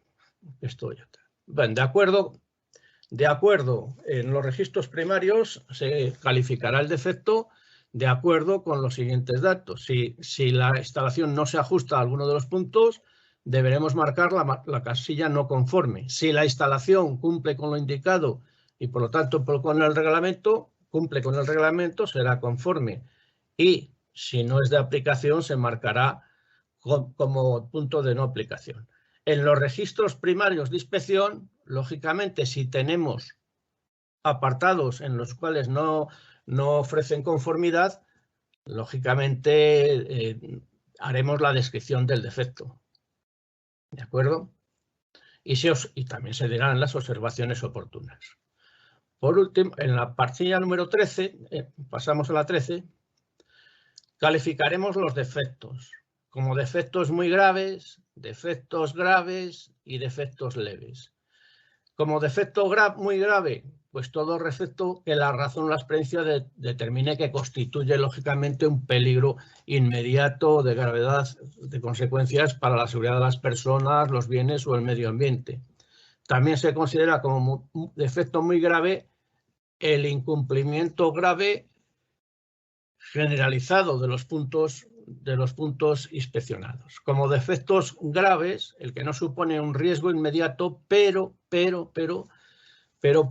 Bueno, de acuerdo en los registros primarios se calificará el defecto de acuerdo con los siguientes datos. Si la instalación no se ajusta a alguno de los puntos, deberemos marcar la casilla no conforme. Si la instalación cumple con lo indicado y por lo tanto con el reglamento, cumple con el reglamento, será conforme. Y si no es de aplicación, se marcará como punto de no aplicación. En los registros primarios de inspección, lógicamente, si tenemos apartados en los cuales no ofrecen conformidad, lógicamente haremos la descripción del defecto. ¿De acuerdo? Y también se dirán las observaciones oportunas. Por último, en la parcilla número 13, pasamos a la 13, calificaremos los defectos como defectos muy graves, defectos graves y defectos leves. Como defecto muy grave, pues todo defecto que la razón o la experiencia determine que constituye lógicamente un peligro inmediato de gravedad de consecuencias para la seguridad de las personas, los bienes o el medio ambiente. También se considera como un defecto muy grave el incumplimiento grave generalizado de los puntos inspeccionados. Como defectos graves, el que no supone un riesgo inmediato, pero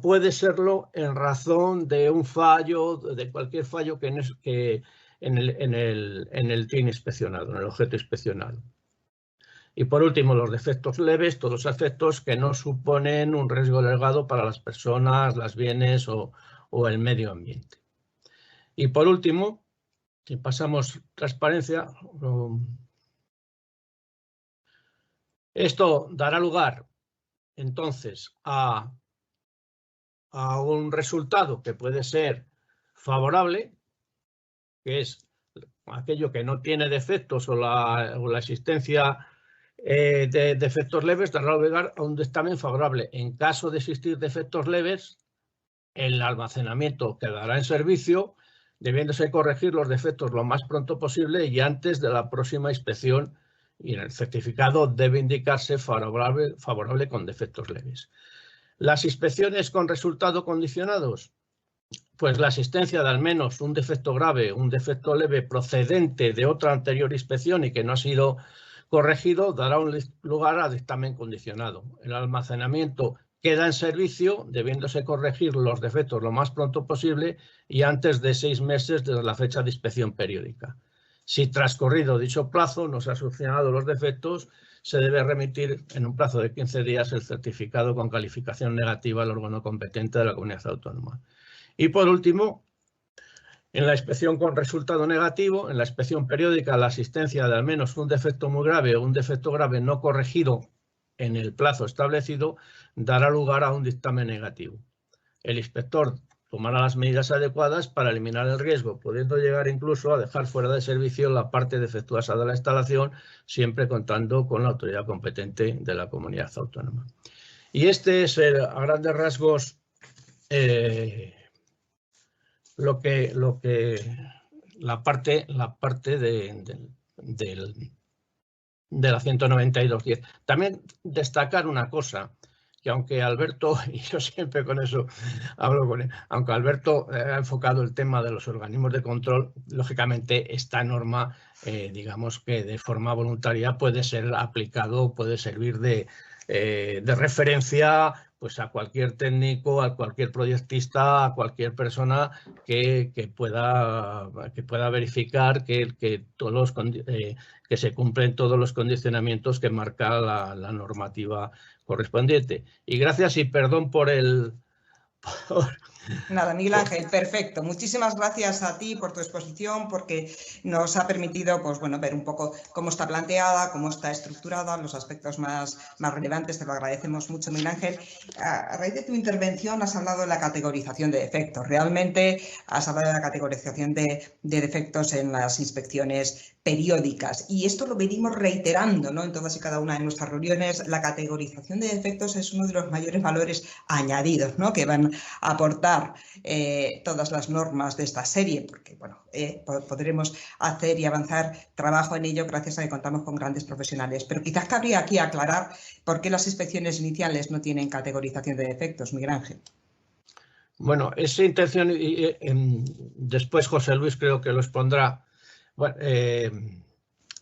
puede serlo en razón de un fallo, de cualquier fallo que en el TIN inspeccionado, en el objeto inspeccionado. Y por último, los defectos leves, todos los efectos que no suponen un riesgo elevado para las personas, los bienes o el medio ambiente. Y por último, si pasamos transparencia, esto dará lugar entonces a un resultado que puede ser favorable, que es aquello que no tiene defectos o la existencia de defectos leves, dará lugar a un dictamen favorable. En caso de existir defectos leves, el almacenamiento quedará en servicio, debiéndose corregir los defectos lo más pronto posible y antes de la próxima inspección, y en el certificado debe indicarse favorable con defectos leves. Las inspecciones con resultado condicionados, pues la existencia de al menos un defecto grave, un defecto leve procedente de otra anterior inspección y que no ha sido corregido, dará lugar a dictamen condicionado. El almacenamiento queda en servicio, debiéndose corregir los defectos lo más pronto posible y antes de 6 meses desde la fecha de inspección periódica. Si transcurrido dicho plazo no se han solucionado los defectos, se debe remitir en un plazo de 15 días el certificado con calificación negativa al órgano competente de la comunidad autónoma. Y por último, en la inspección con resultado negativo, en la inspección periódica, la existencia de al menos un defecto muy grave o un defecto grave no corregido en el plazo establecido dará lugar a un dictamen negativo. El inspector tomará las medidas adecuadas para eliminar el riesgo, pudiendo llegar incluso a dejar fuera de servicio la parte defectuosa de la instalación, siempre contando con la autoridad competente de la comunidad autónoma. Y este es, a grandes rasgos, la parte de la 192.10. También destacar una cosa, que aunque Alberto, y yo siempre con eso hablo con él, aunque Alberto ha enfocado el tema de los organismos de control, lógicamente esta norma, digamos que de forma voluntaria puede ser aplicado, puede servir de referencia pues a cualquier técnico, a cualquier proyectista, a cualquier persona que pueda verificar que se cumplen todos los condicionamientos que marca la normativa correspondiente. Y gracias y perdón por el... Nada, Miguel Ángel, perfecto. Muchísimas gracias a ti por tu exposición, porque nos ha permitido pues, bueno, ver un poco cómo está planteada, cómo está estructurada, los aspectos más relevantes. Te lo agradecemos mucho, Miguel Ángel. A raíz de tu intervención has hablado de la categorización de defectos. Realmente has hablado de la categorización de defectos en las inspecciones periódicas. Y esto lo venimos reiterando, ¿no? En todas y cada una de nuestras reuniones. La categorización de defectos es uno de los mayores valores añadidos, ¿no? Que van a aportar todas las normas de esta serie, porque bueno, podremos hacer y avanzar trabajo en ello gracias a que contamos con grandes profesionales. Pero quizás cabría aquí aclarar por qué las inspecciones iniciales no tienen categorización de defectos, Miguel Ángel. Bueno, esa intención, después José Luis creo que lo expondrá. Bueno,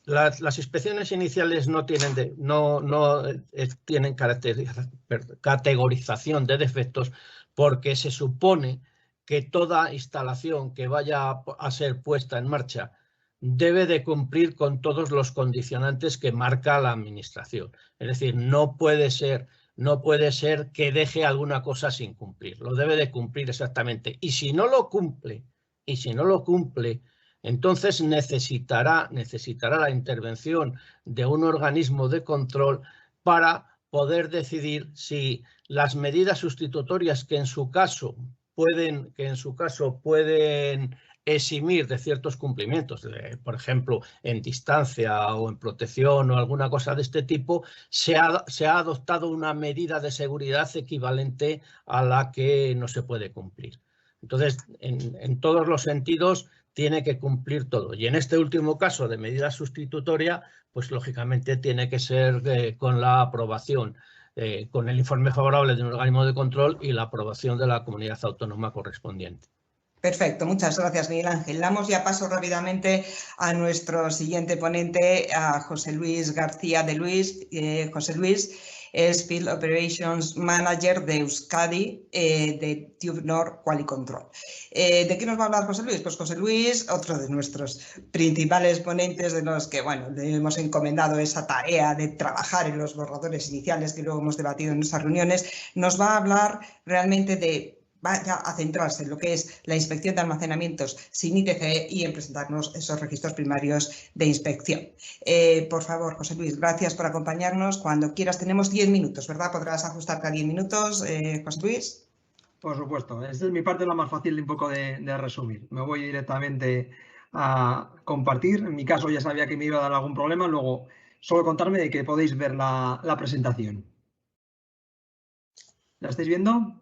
las inspecciones iniciales no tienen categorización de defectos porque se supone que toda instalación que vaya a ser puesta en marcha debe de cumplir con todos los condicionantes que marca la administración. Es decir, no puede ser que deje alguna cosa sin cumplir. Lo debe de cumplir exactamente. Y si no lo cumple, entonces necesitará la intervención de un organismo de control para poder decidir si las medidas sustitutorias que en su caso pueden eximir de ciertos cumplimientos, por ejemplo, en distancia o en protección o alguna cosa de este tipo, se ha adoptado una medida de seguridad equivalente a la que no se puede cumplir. Entonces, en todos los sentidos, tiene que cumplir todo. Y en este último caso de medida sustitutoria, pues lógicamente tiene que ser con la aprobación, con el informe favorable de un organismo de control y la aprobación de la comunidad autónoma correspondiente. Perfecto, muchas gracias, Miguel Ángel. Damos ya paso rápidamente a nuestro siguiente ponente, a José Luis García de Luis. José Luis es Field Operations Manager de Euskadi de TÜV-NORD Quality Control. ¿De qué nos va a hablar José Luis? Pues José Luis, otro de nuestros principales ponentes de los que, bueno, le hemos encomendado esa tarea de trabajar en los borradores iniciales que luego hemos debatido en nuestras reuniones, nos va a hablar realmente de vaya a centrarse en lo que es la inspección de almacenamientos sin ITC y en presentarnos esos registros primarios de inspección. Por favor, José Luis, gracias por acompañarnos. Cuando quieras, tenemos 10 minutos, ¿verdad? ¿Podrás ajustarte a 10 minutos, José Luis? Por supuesto. Esta es mi parte la más fácil de un poco de resumir. Me voy directamente a compartir. En mi caso ya sabía que me iba a dar algún problema. Luego, solo contarme de que podéis ver la presentación. ¿La estáis viendo?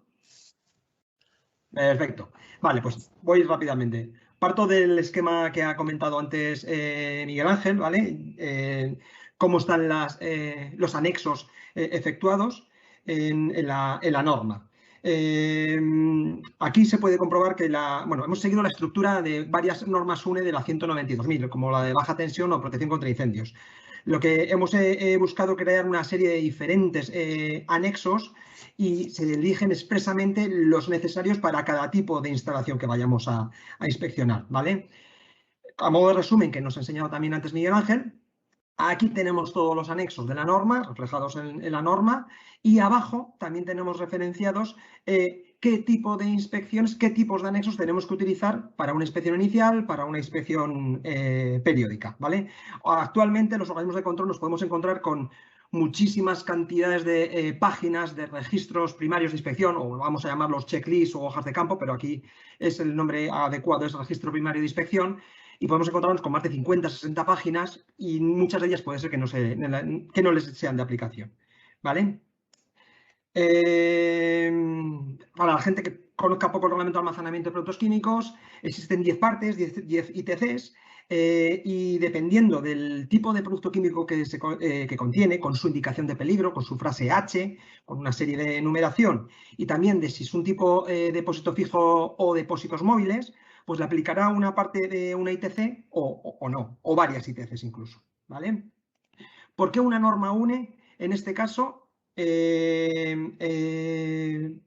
Perfecto. Vale, pues voy rápidamente. Parto del esquema que ha comentado antes Miguel Ángel, ¿vale? Cómo están los anexos efectuados en la norma. Aquí se puede comprobar que hemos seguido la estructura de varias normas UNE de la 192.000, como la de baja tensión o protección contra incendios. Lo que hemos buscado crear una serie de diferentes anexos y se eligen expresamente los necesarios para cada tipo de instalación que vayamos a inspeccionar, ¿vale? A modo de resumen, que nos ha enseñado también antes Miguel Ángel, aquí tenemos todos los anexos de la norma, reflejados en la norma, y abajo también tenemos referenciados qué tipo de inspecciones, qué tipos de anexos tenemos que utilizar para una inspección inicial, para una inspección periódica, ¿vale? Actualmente los organismos de control nos podemos encontrar con muchísimas cantidades de páginas de registros primarios de inspección, o vamos a llamarlos checklists o hojas de campo, pero aquí es el nombre adecuado, es registro primario de inspección, y podemos encontrarnos con más de 50, 60 páginas y muchas de ellas puede ser que no les sean de aplicación, ¿vale? Para la gente que conozca poco el reglamento de almacenamiento de productos químicos, existen 10 partes, 10 ITCs, y dependiendo del tipo de producto químico que contiene, con su indicación de peligro, con su frase H, con una serie de numeración, y también de si es un tipo de depósito fijo o depósitos móviles, pues le aplicará una parte de una ITC o no, o varias ITCs incluso, ¿vale? ¿Por qué una norma UNE? En este caso,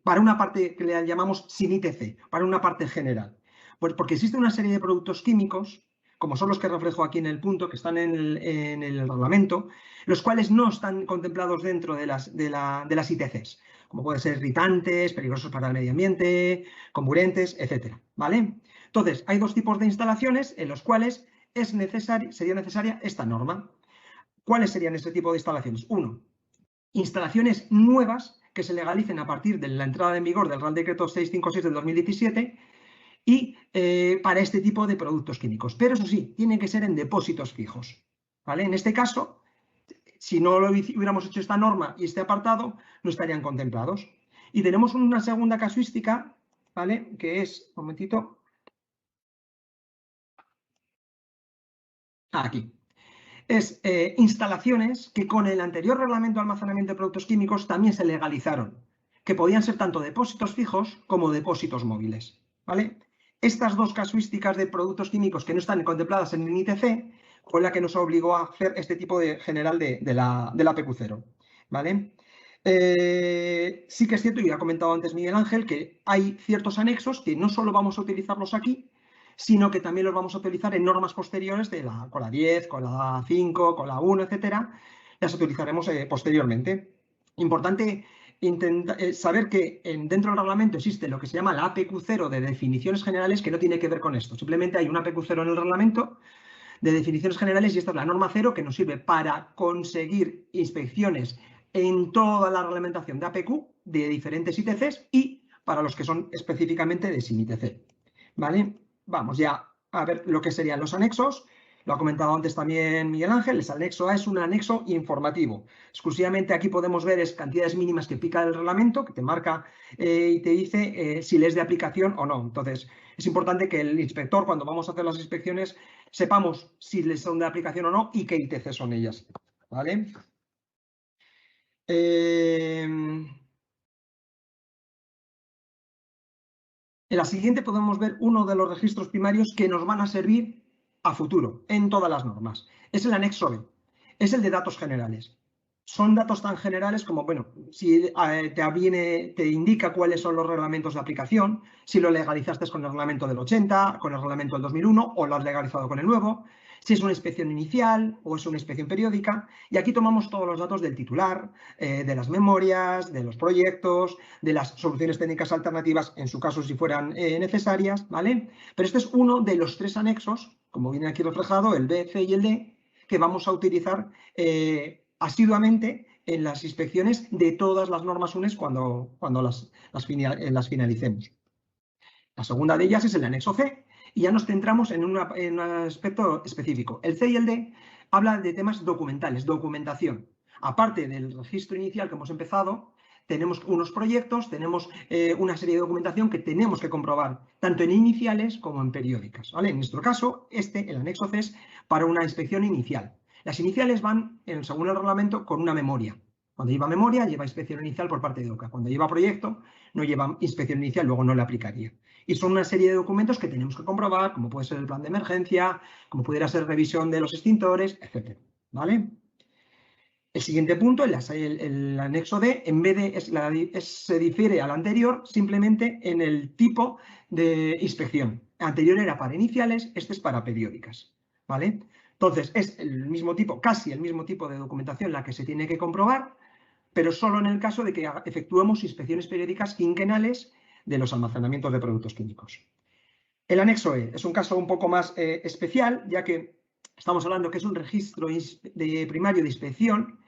para una parte que le llamamos sin ITC, para una parte general. Pues porque existe una serie de productos químicos, como son los que reflejo aquí en el punto, que están en el reglamento, los cuales no están contemplados dentro de las ITCs, como pueden ser irritantes, peligrosos para el medio ambiente, comburentes, etcétera, ¿vale? Entonces, hay dos tipos de instalaciones en los cuales sería necesaria esta norma. ¿Cuáles serían este tipo de instalaciones? Uno, instalaciones nuevas que se legalicen a partir de la entrada en vigor del Real Decreto 656 del 2017 y para este tipo de productos químicos. Pero eso sí, tienen que ser en depósitos fijos, ¿vale? En este caso, si no hubiéramos hecho esta norma y este apartado, no estarían contemplados. Y tenemos una segunda casuística, ¿vale? Que es, un momentito, aquí. Es instalaciones que con el anterior reglamento de almacenamiento de productos químicos también se legalizaron, que podían ser tanto depósitos fijos como depósitos móviles, ¿vale? Estas dos casuísticas de productos químicos que no están contempladas en el ITC fue la que nos obligó a hacer este tipo de general de la PQ0, ¿vale? Sí que es cierto, y ha comentado antes Miguel Ángel, que hay ciertos anexos que no solo vamos a utilizarlos aquí, sino que también los vamos a utilizar en normas posteriores con la 10, con la 5, con la 1, etcétera. Las utilizaremos posteriormente. Importante saber que dentro del reglamento existe lo que se llama la APQ0 de definiciones generales, que no tiene que ver con esto. Simplemente hay una APQ0 en el reglamento de definiciones generales y esta es la norma 0 que nos sirve para conseguir inspecciones en toda la reglamentación de APQ de diferentes ITCs y para los que son específicamente de sin ITC. ¿Vale? vamos ya a ver lo que serían los anexos. Lo ha comentado antes también Miguel Ángel, el anexo A es un anexo informativo. Exclusivamente aquí podemos ver cantidades mínimas que pica el reglamento, que te marca y te dice si le es de aplicación o no. Entonces, es importante que el inspector, cuando vamos a hacer las inspecciones, sepamos si les son de aplicación o no y qué ITC son ellas. ¿Vale? En la siguiente podemos ver uno de los registros primarios que nos van a servir a futuro en todas las normas. Es el anexo B, es el de datos generales. Son datos tan generales como, bueno, si te indica cuáles son los reglamentos de aplicación, si lo legalizaste con el reglamento del 80, con el reglamento del 2001 o lo has legalizado con el nuevo, si es una inspección inicial o es una inspección periódica. Y aquí tomamos todos los datos del titular, de las memorias, de los proyectos, de las soluciones técnicas alternativas, en su caso si fueran necesarias, ¿vale? Pero este es uno de los 3 anexos, como viene aquí reflejado, el B, C y el D, que vamos a utilizar asiduamente en las inspecciones de todas las normas UNES cuando las finalicemos. La segunda de ellas es el anexo C y ya nos centramos en un aspecto específico. El C y el D hablan de temas documentales, documentación. Aparte del registro inicial que hemos empezado, tenemos unos proyectos, tenemos una serie de documentación que tenemos que comprobar, tanto en iniciales como en periódicas, ¿vale? En nuestro caso, el anexo C es para una inspección inicial. Las iniciales van, según el reglamento, con una memoria. Cuando lleva memoria, lleva inspección inicial por parte de OCA. Cuando lleva proyecto, no lleva inspección inicial, luego no le aplicaría. Y son una serie de documentos que tenemos que comprobar, como puede ser el plan de emergencia, como pudiera ser revisión de los extintores, etc. ¿Vale? El siguiente punto, el anexo D, en vez de se difiere al anterior simplemente en el tipo de inspección. El anterior era para iniciales, este es para periódicas. ¿Vale? Entonces, es el mismo tipo, casi el mismo tipo de documentación la que se tiene que comprobar, pero solo en el caso de que efectuemos inspecciones periódicas quinquenales de los almacenamientos de productos químicos. El anexo E es un caso un poco más especial, ya que estamos hablando que es un registro primario de inspección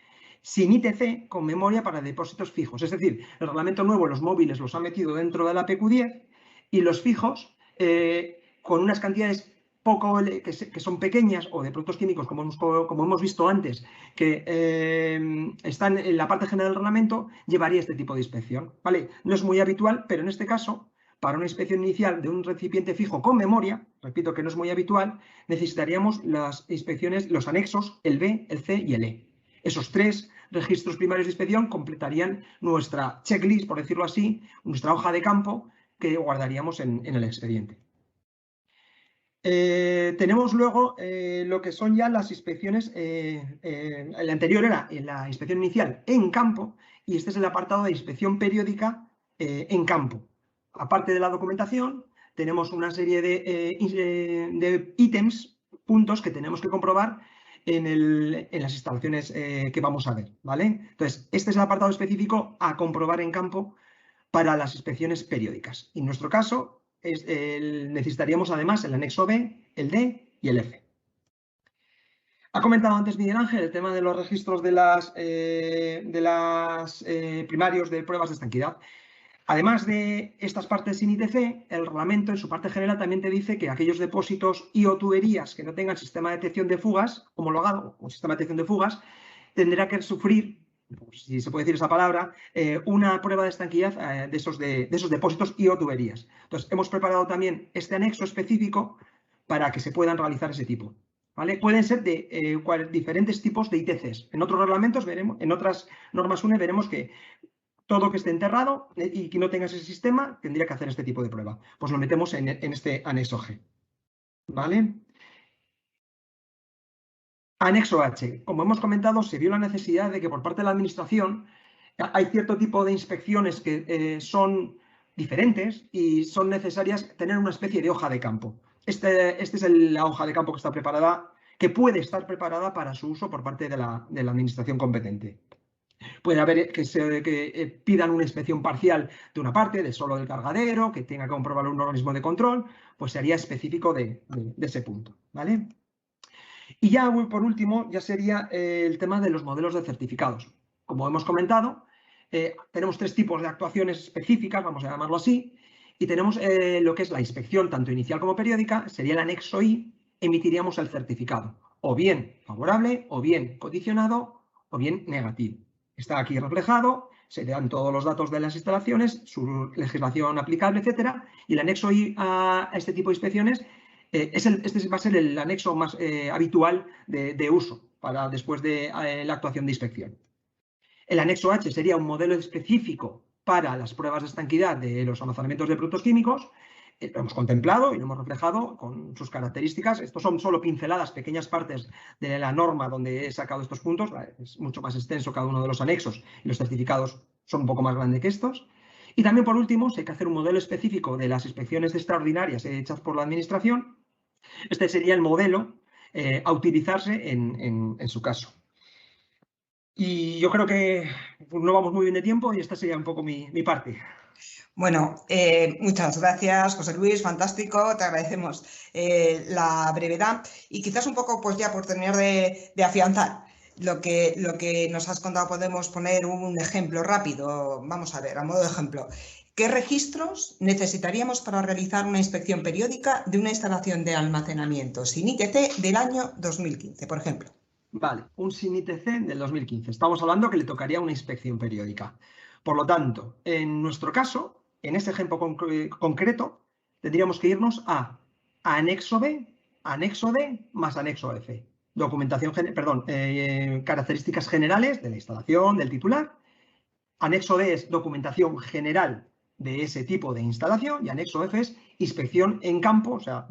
sin ITC con memoria para depósitos fijos. Es decir, el reglamento nuevo, los móviles los ha metido dentro de la PQ10 y los fijos, con unas cantidades que son pequeñas o de productos químicos, como hemos visto antes, que están en la parte general del reglamento, llevaría este tipo de inspección. ¿Vale? No es muy habitual, pero en este caso, para una inspección inicial de un recipiente fijo con memoria, repito que no es muy habitual, necesitaríamos las inspecciones, los anexos, el B, el C y el E. Esos 3 registros primarios de inspección completarían nuestra checklist, por decirlo así, nuestra hoja de campo que guardaríamos en el expediente. Tenemos luego lo que son ya las inspecciones, el anterior era la inspección inicial en campo y este es el apartado de inspección periódica en campo. Aparte de la documentación, tenemos una serie de ítems, puntos que tenemos que comprobar en las instalaciones que vamos a ver, ¿vale? Entonces, este es el apartado específico a comprobar en campo para las inspecciones periódicas. En nuestro caso, necesitaríamos además el anexo B, el D y el F. Ha comentado antes Miguel Ángel el tema de los registros de las primarios de pruebas de estanquidad. Además de estas partes sin ITC, el reglamento en su parte general también te dice que aquellos depósitos y o tuberías que no tengan sistema de detección de fugas homologado o sistema de detección de fugas tendrá que sufrir, si se puede decir esa palabra, una prueba de estanquidad de esos depósitos y o tuberías. Entonces, hemos preparado también este anexo específico para que se puedan realizar ese tipo. ¿Vale? Pueden ser de diferentes tipos de ITCs. En otros reglamentos veremos, en otras normas UNE veremos que todo que esté enterrado y que no tenga ese sistema tendría que hacer este tipo de prueba. Pues lo metemos en este anexo G. ¿Vale? Anexo H. Como hemos comentado, se vio la necesidad de que por parte de la Administración hay cierto tipo de inspecciones que son diferentes y son necesarias tener una especie de hoja de campo. Esta es la hoja de campo que está preparada, que puede estar preparada para su uso por parte de la Administración competente. Puede haber que pidan una inspección parcial de una parte, de solo del cargadero, que tenga que comprobar un organismo de control, pues sería específico de ese punto, ¿vale? Y ya por último, ya sería el tema de los modelos de certificados. Como hemos comentado, tenemos 3 tipos de actuaciones específicas, vamos a llamarlo así, Y tenemos lo que es la inspección, tanto inicial como periódica, sería el anexo I, emitiríamos el certificado, o bien favorable, o bien condicionado, o bien negativo. Está aquí reflejado, se dan todos los datos de las instalaciones, su legislación aplicable, etcétera, y el anexo I a este tipo de inspecciones, este va a ser el anexo más habitual de uso para después de la actuación de inspección. El anexo H sería un modelo específico para las pruebas de estanquidad de los almacenamientos de productos químicos. Lo hemos contemplado y lo hemos reflejado con sus características. Estos son solo pinceladas, pequeñas partes de la norma donde he sacado estos puntos. Es mucho más extenso cada uno de los anexos y los certificados son un poco más grandes que estos. Y también, por último, si hay que hacer un modelo específico de las inspecciones extraordinarias hechas por la Administración. Este sería el modelo a utilizarse en su caso. Y yo creo que no vamos muy bien de tiempo y esta sería un poco mi parte. Bueno, muchas gracias, José Luis, fantástico, te agradecemos la brevedad y quizás un poco, pues ya por terminar de afianzar lo que nos has contado, podemos poner un ejemplo rápido. Vamos a ver, a modo de ejemplo, ¿qué registros necesitaríamos para realizar una inspección periódica de una instalación de almacenamiento sin ITC del año 2015, por ejemplo? Vale, un sin ITC del 2015. Estamos hablando que le tocaría una inspección periódica. Por lo tanto, en nuestro caso, en este ejemplo concreto, tendríamos que irnos a anexo B, anexo D más anexo F. Características generales de la instalación, del titular. Anexo D es documentación general de ese tipo de instalación y anexo F es inspección en campo, o sea,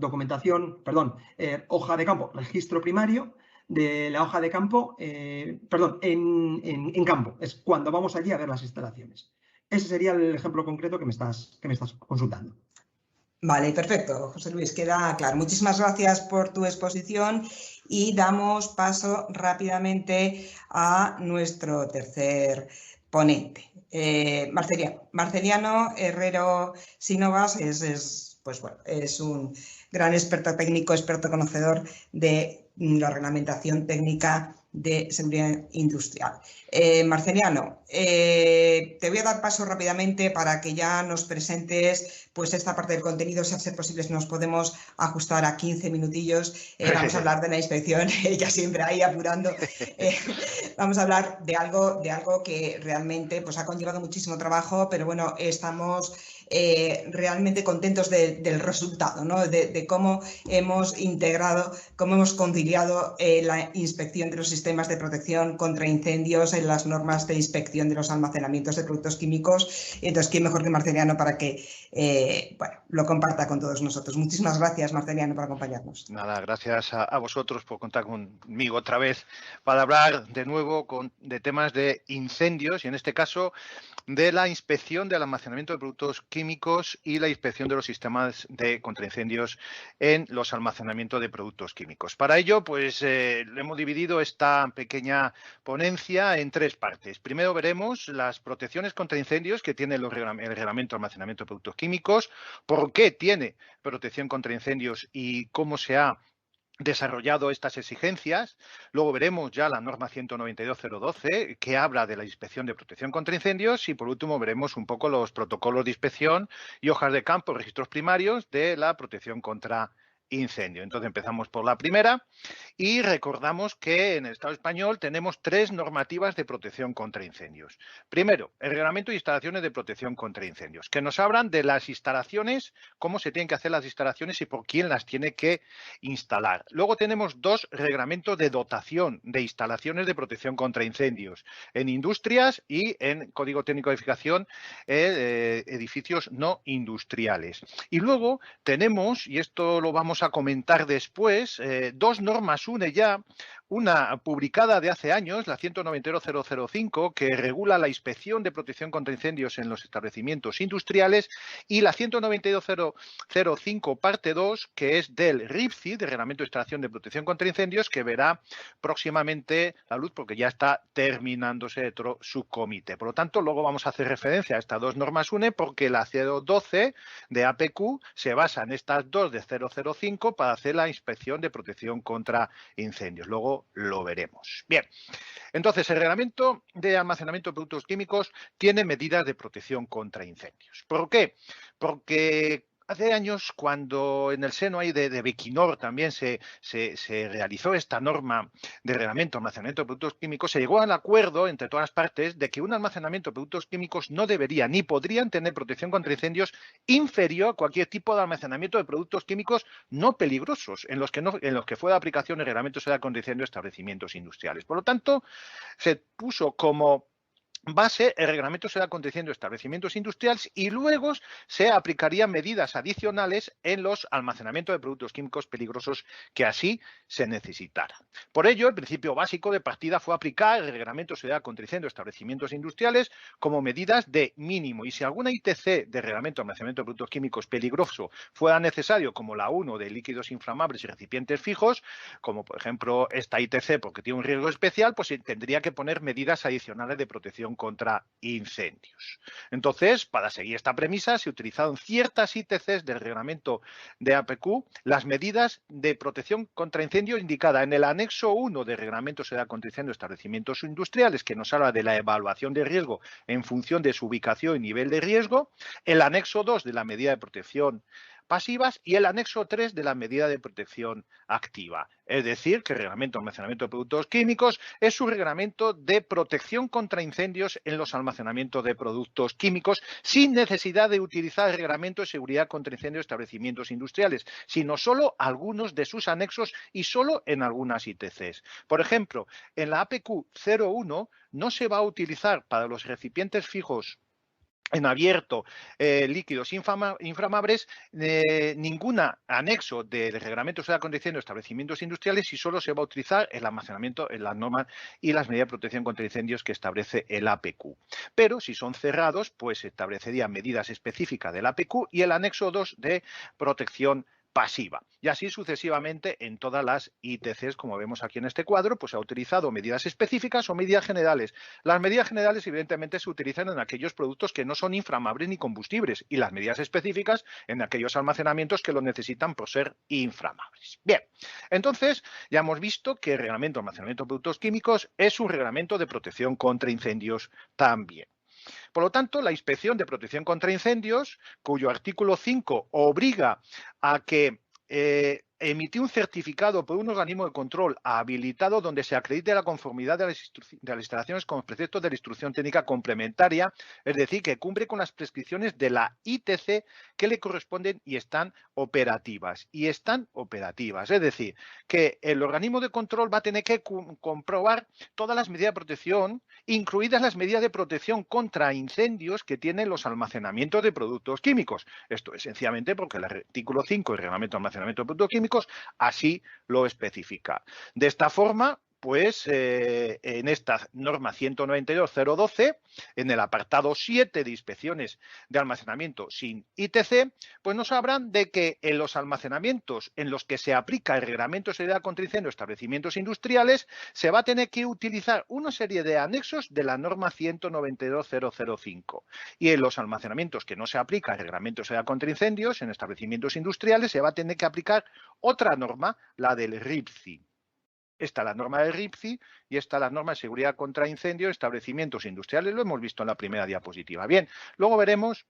hoja de campo, registro primario de la hoja de campo, en campo. Es cuando vamos allí a ver las instalaciones. Ese sería el ejemplo concreto que me estás consultando. Vale, perfecto, José Luis, queda claro. Muchísimas gracias por tu exposición y damos paso rápidamente a nuestro tercer ponente. Marceliano Herrero Sínovas es un gran experto técnico, experto conocedor de la reglamentación técnica de seguridad industrial. Marceliano, te voy a dar paso rápidamente para que ya nos presentes pues esta parte del contenido. Si a ser posible nos podemos ajustar a 15 minutillos. Vamos a hablar de la inspección, ya siempre ahí apurando. Vamos a hablar de algo que realmente pues, ha conllevado muchísimo trabajo, pero bueno, estamos realmente contentos del resultado, ¿no? De cómo hemos integrado, cómo hemos conciliado la inspección de los sistemas de protección contra incendios en las normas de inspección de los almacenamientos de productos químicos. Entonces, ¿quién mejor que Marceliano para que lo comparta con todos nosotros? Muchísimas gracias, Marceliano, por acompañarnos. Nada, gracias a vosotros por contar conmigo otra vez para hablar de nuevo de temas de incendios y en este caso de la inspección del almacenamiento de productos químicos y la inspección de los sistemas de contraincendios en los almacenamientos de productos químicos. Para ello, pues hemos dividido esta pequeña ponencia en tres partes. Primero veremos las protecciones contra incendios que tiene el reglamento de almacenamiento de productos químicos, por qué tiene protección contra incendios y cómo se ha desarrollado estas exigencias. Luego veremos ya la norma 192.012 que habla de la inspección de protección contra incendios y por último veremos un poco los protocolos de inspección y hojas de campo, registros primarios de la protección contra incendio. Entonces empezamos por la primera y recordamos que en el Estado español tenemos tres normativas de protección contra incendios. Primero, el reglamento de instalaciones de protección contra incendios, que nos hablan de las instalaciones, cómo se tienen que hacer las instalaciones y por quién las tiene que instalar. Luego tenemos dos reglamentos de dotación de instalaciones de protección contra incendios en industrias y en Código Técnico de Edificación edificios no industriales. Y luego tenemos, y esto lo vamos a comentar después, dos normas UNE ya, una publicada de hace años, la 192.005, que regula la inspección de protección contra incendios en los establecimientos industriales, y la 192.005 parte 2, que es del RIPCI, de Reglamento de Instalación de Protección contra Incendios, que verá próximamente la luz porque ya está terminándose otro subcomité. Por lo tanto, luego vamos a hacer referencia a estas dos normas UNE porque la 012 de APQ se basa en estas dos de 005 para hacer la inspección de protección contra incendios. Luego luego lo veremos. Bien, entonces el reglamento de almacenamiento de productos químicos tiene medidas de protección contra incendios. ¿Por qué? Porque hace años, cuando en el seno ahí de Bequinor también se realizó esta norma de reglamento de almacenamiento de productos químicos, se llegó al acuerdo entre todas las partes de que un almacenamiento de productos químicos no debería ni podrían tener protección contra incendios inferior a cualquier tipo de almacenamiento de productos químicos no peligrosos, en los que fue de aplicación el reglamento social contra incendios de establecimientos industriales. Por lo tanto, se puso como base el reglamento será contra incendios de establecimientos industriales y luego se aplicarían medidas adicionales en los almacenamientos de productos químicos peligrosos que así se necesitara. Por ello, el principio básico de partida fue aplicar el reglamento será contra incendios de establecimientos industriales como medidas de mínimo, y si alguna ITC de reglamento de almacenamiento de productos químicos peligroso fuera necesario, como la 1 de líquidos inflamables y recipientes fijos, como por ejemplo esta ITC porque tiene un riesgo especial, pues se tendría que poner medidas adicionales de protección contra incendios. Entonces, para seguir esta premisa, se utilizaron ciertas ITCs del reglamento de APQ, las medidas de protección contra incendios indicadas en el anexo 1 del reglamento será contra incendios de establecimientos industriales, que nos habla de la evaluación de riesgo en función de su ubicación y nivel de riesgo, el anexo 2 de la medida de protección pasivas y el anexo 3 de la medida de protección activa. Es decir, que el reglamento de almacenamiento de productos químicos es un reglamento de protección contra incendios en los almacenamientos de productos químicos sin necesidad de utilizar el reglamento de seguridad contra incendios de establecimientos industriales, sino solo algunos de sus anexos y solo en algunas ITCs. Por ejemplo, en la APQ 01 no se va a utilizar para los recipientes fijos en abierto, líquidos inflamables, ningún anexo del reglamento social contra incendios de establecimientos industriales y solo se va a utilizar el almacenamiento en las normas y las medidas de protección contra incendios que establece el APQ. Pero si son cerrados, pues se establecerían medidas específicas del APQ y el anexo 2 de protección pasiva. Y así sucesivamente en todas las ITCs, como vemos aquí en este cuadro, pues se ha utilizado medidas específicas o medidas generales. Las medidas generales evidentemente se utilizan en aquellos productos que no son inflamables ni combustibles y las medidas específicas en aquellos almacenamientos que lo necesitan por ser inflamables. Bien, entonces ya hemos visto que el reglamento de almacenamiento de productos químicos es un reglamento de protección contra incendios también. Por lo tanto, la Inspección de Protección contra Incendios, cuyo artículo 5 obliga a que emitir un certificado por un organismo de control habilitado donde se acredite la conformidad de las instalaciones con los preceptos de la instrucción técnica complementaria, es decir, que cumple con las prescripciones de la ITC que le corresponden y están operativas. Es decir, que el organismo de control va a tener que comprobar todas las medidas de protección, incluidas las medidas de protección contra incendios que tienen los almacenamientos de productos químicos. Esto es sencillamente porque el artículo 5 del reglamento de almacenamiento de productos químicos así lo especifica. De esta forma, pues en esta norma 192.012, en el apartado 7 de inspecciones de almacenamiento sin ITC, pues nos hablan de que en los almacenamientos en los que se aplica el reglamento de seguridad contra incendios de establecimientos industriales, se va a tener que utilizar una serie de anexos de la norma 192.005. Y en los almacenamientos que no se aplica el reglamento de seguridad contra incendios en establecimientos industriales, se va a tener que aplicar otra norma, la del RIPSI. Esta es la norma del RIPSI y esta es la norma de seguridad contra incendios en establecimientos industriales. Lo hemos visto en la primera diapositiva. Bien, luego veremos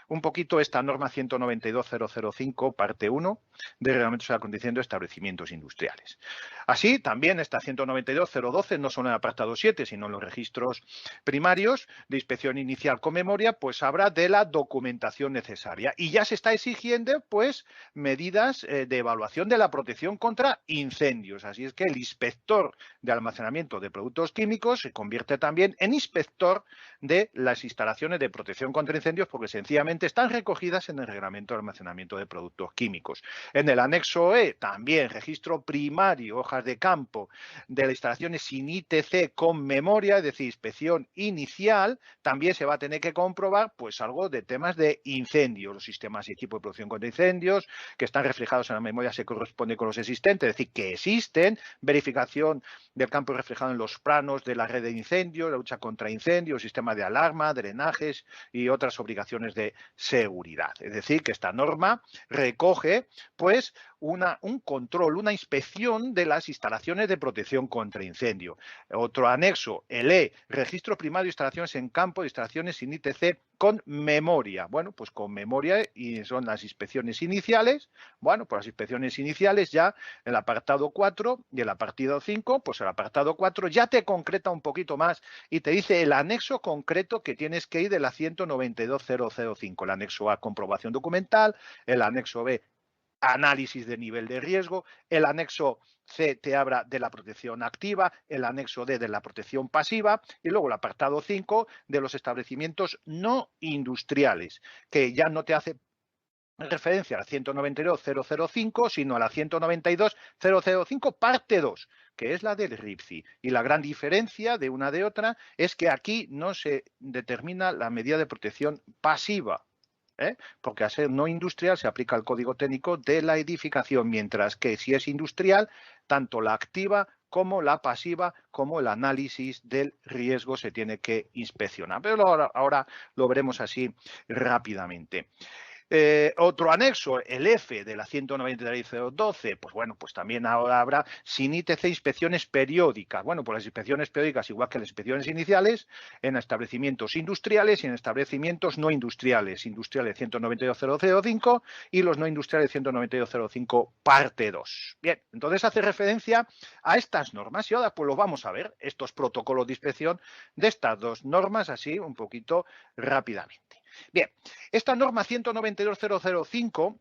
un poquito esta norma 192.005, parte 1, de reglamento de contra incendios de establecimientos industriales. Así, también esta 192.012, no solo en el apartado 7, sino en los registros primarios de inspección inicial con memoria, pues habla de la documentación necesaria. Y ya se está exigiendo, pues, medidas de evaluación de la protección contra incendios. Así es que el inspector de almacenamiento de productos químicos se convierte también en inspector de las instalaciones de protección contra incendios porque sencillamente están recogidas en el reglamento de almacenamiento de productos químicos. En el anexo E, también registro primario, hojas de campo de las instalaciones sin ITC con memoria, es decir, inspección inicial, también se va a tener que comprobar pues algo de temas de incendios, los sistemas y equipos de producción contra incendios que están reflejados en la memoria se corresponde con los existentes, es decir, que existen, verificación del campo reflejado en los planos de la red de incendios, la lucha contra incendios, sistema de alarma, drenajes y otras obligaciones de seguridad. Es decir, que esta norma recoge pues un control, una inspección de las instalaciones de protección contra incendio. Otro anexo, el E, registro primario de instalaciones en campo, de instalaciones sin ITC con memoria. Bueno, pues con memoria y son las inspecciones iniciales. Bueno, pues las inspecciones iniciales ya el apartado 4 y el apartado 5, pues el apartado 4 ya te concreta un poquito más y te dice el anexo concreto que tienes que ir de la 192.005. El anexo A, comprobación documental, el anexo B, análisis de nivel de riesgo, el anexo C te habla de la protección activa, el anexo D de la protección pasiva y luego el apartado 5 de los establecimientos no industriales, que ya no te hace referencia a la 192.005, sino a la 192.005 parte 2, que es la del RIPCI. Y la gran diferencia de una de otra es que aquí no se determina la medida de protección pasiva, porque al ser no industrial se aplica el código técnico de la edificación, mientras que si es industrial, tanto la activa como la pasiva, como el análisis del riesgo se tiene que inspeccionar. Pero ahora lo veremos así rápidamente. Otro anexo, el F de la 193.012, pues bueno, pues también ahora habrá sin ITC inspecciones periódicas. Bueno, pues las inspecciones periódicas, igual que las inspecciones iniciales, en establecimientos industriales y en establecimientos no industriales. Industriales 192.005 y los no industriales 192.005 parte 2. Bien, entonces hace referencia a estas normas y ahora pues lo vamos a ver, estos protocolos de inspección de estas dos normas así un poquito rápidamente. Bien, esta norma 192.005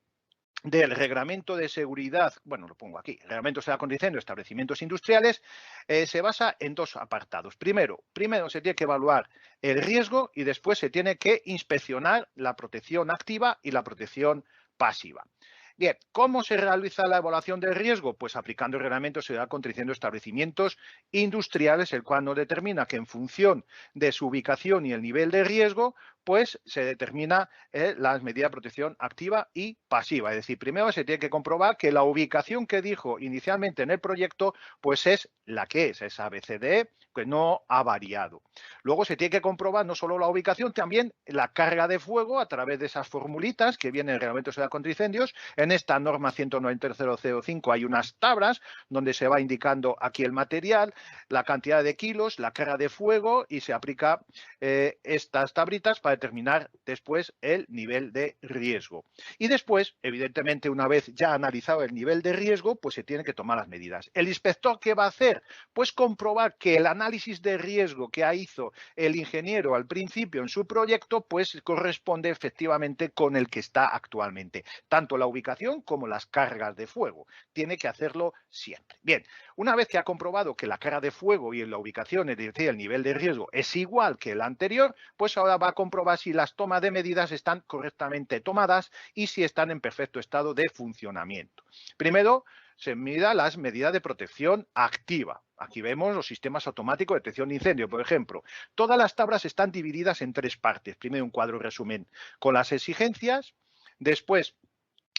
del Reglamento de Seguridad, bueno, lo pongo aquí, Reglamento de Seguridad contra Incendios de Establecimientos Industriales, se basa en dos apartados. Primero se tiene que evaluar el riesgo y después se tiene que inspeccionar la protección activa y la protección pasiva. Bien, ¿cómo se realiza la evaluación del riesgo? Pues aplicando el Reglamento de Seguridad contra Incendios de Establecimientos Industriales, el cual nos determina que en función de su ubicación y el nivel de riesgo, pues se determina las medidas de protección activa y pasiva. Es decir, primero se tiene que comprobar que la ubicación que dijo inicialmente en el proyecto, pues es la que es ABCDE, que no ha variado. Luego se tiene que comprobar no solo la ubicación, también la carga de fuego a través de esas formulitas que vienen en el Reglamento de Seguridad contra Incendios. En esta norma 190.005 hay unas tablas donde se va indicando aquí el material, la cantidad de kilos, la carga de fuego y se aplica estas tablitas para determinar después el nivel de riesgo. Y después, evidentemente, una vez ya analizado el nivel de riesgo, pues se tienen que tomar las medidas. ¿El inspector qué va a hacer? Pues comprobar que el análisis de riesgo que hizo el ingeniero al principio en su proyecto, pues corresponde efectivamente con el que está actualmente. Tanto la ubicación como las cargas de fuego. Tiene que hacerlo siempre. Bien, una vez que ha comprobado que la carga de fuego y la ubicación, es decir, el nivel de riesgo es igual que el anterior, pues ahora va a comprobar si las tomas de medidas están correctamente tomadas y si están en perfecto estado de funcionamiento. Primero, se mida las medidas de protección activa. Aquí vemos los sistemas automáticos de detección de incendio, por ejemplo. Todas las tablas están divididas en tres partes. Primero, un cuadro resumen con las exigencias. Después,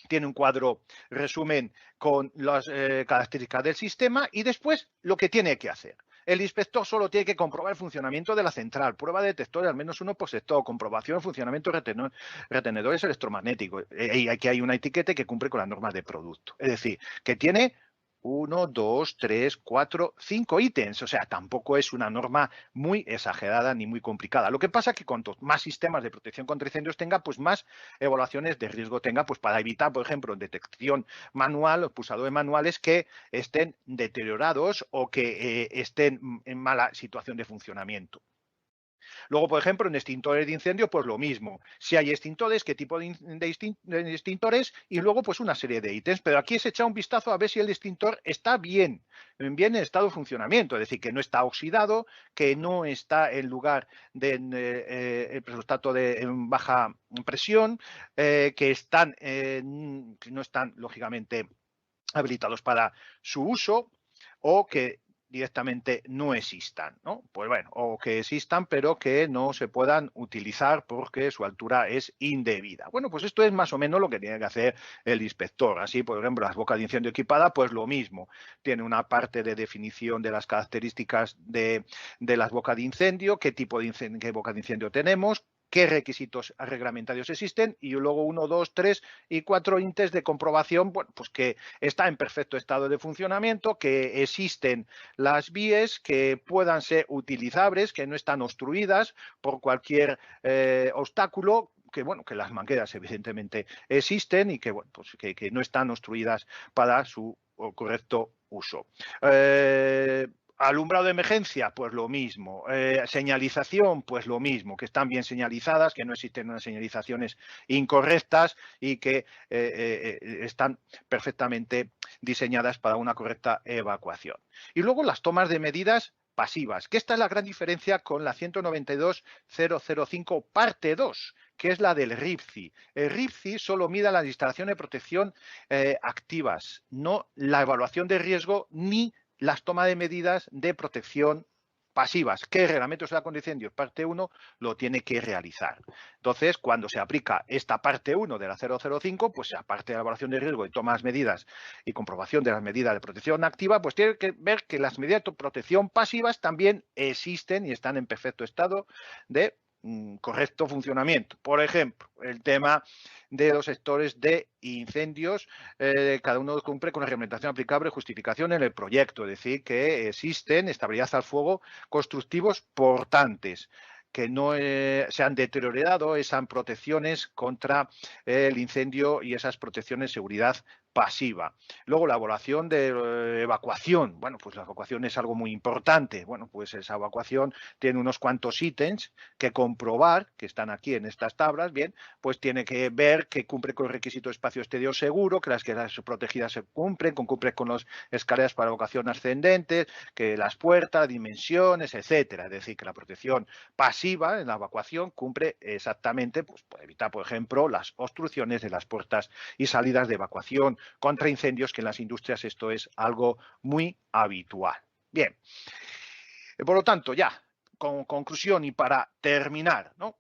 tiene un cuadro resumen con las características del sistema y después lo que tiene que hacer. El inspector solo tiene que comprobar el funcionamiento de la central, prueba de detectores, al menos uno por sector, comprobación del funcionamiento de retenedores electromagnéticos. Y aquí hay una etiqueta que cumple con las normas de producto. Es decir, que tiene 1, 2, 3, 4, 5 ítems. O sea, tampoco es una norma muy exagerada ni muy complicada. Lo que pasa es que cuanto más sistemas de protección contra incendios tenga, pues más evaluaciones de riesgo tenga, pues para evitar, por ejemplo, detección manual, los pulsadores manuales que estén deteriorados o que estén en mala situación de funcionamiento. Luego, por ejemplo, en extintores de incendio, pues lo mismo. Si hay extintores, qué tipo de extintores y luego pues una serie de ítems. Pero aquí se echa un vistazo a ver si el extintor está bien en estado de funcionamiento, es decir, que no está oxidado, que no está en lugar del el presustato de baja presión, que no están, lógicamente, habilitados para su uso o que directamente no existan, ¿no? Pues bueno, o que existan pero que no se puedan utilizar porque su altura es indebida. Bueno, pues esto es más o menos lo que tiene que hacer el inspector. Así, por ejemplo, las bocas de incendio equipadas, pues lo mismo. Tiene una parte de definición de las características de las bocas de incendio, qué tipo de incendio, qué boca de incendio tenemos, qué requisitos reglamentarios existen y luego 1, 2, 3 y 4 índices de comprobación, bueno, pues que está en perfecto estado de funcionamiento, que existen las vías que puedan ser utilizables, que no están obstruidas por cualquier obstáculo, que bueno, que las mangueras evidentemente existen y que bueno, pues que no están obstruidas para su correcto uso. Alumbrado de emergencia, pues lo mismo. Señalización, pues lo mismo, que están bien señalizadas, que no existen unas señalizaciones incorrectas y que están perfectamente diseñadas para una correcta evacuación. Y luego las tomas de medidas pasivas, que esta es la gran diferencia con la 192.005 parte 2, que es la del RIPCI. El RIPCI solo mide las instalaciones de protección activas, no la evaluación de riesgo ni las tomas de medidas de protección pasivas, que el reglamento de seguridad contra incendios parte 1 lo tiene que realizar. Entonces, cuando se aplica esta parte 1 de la 005, pues aparte de la evaluación de riesgo y tomas medidas y comprobación de las medidas de protección activa, pues tiene que ver que las medidas de protección pasivas también existen y están en perfecto estado de correcto funcionamiento. Por ejemplo, el tema de los sectores de incendios, cada uno cumple con la reglamentación aplicable y justificación en el proyecto, es decir, que existen estabilidad al fuego constructivos portantes que no se han deteriorado esas protecciones contra el incendio y esas protecciones de seguridad pasiva. Luego, la evaluación de evacuación. Bueno, pues la evacuación es algo muy importante. Bueno, pues esa evacuación tiene unos cuantos ítems que comprobar, que están aquí en estas tablas, bien, pues tiene que ver que cumple con el requisito de espacio exterior seguro, que las protegidas se cumplen con las escaleras para evacuación ascendentes, que las puertas, dimensiones, etcétera. Es decir, que la protección pasiva en la evacuación cumple exactamente, pues para evitar, por ejemplo, las obstrucciones de las puertas y salidas de evacuación contra incendios, que en las industrias esto es algo muy habitual. Bien, por lo tanto, ya, con conclusión y para terminar, ¿no?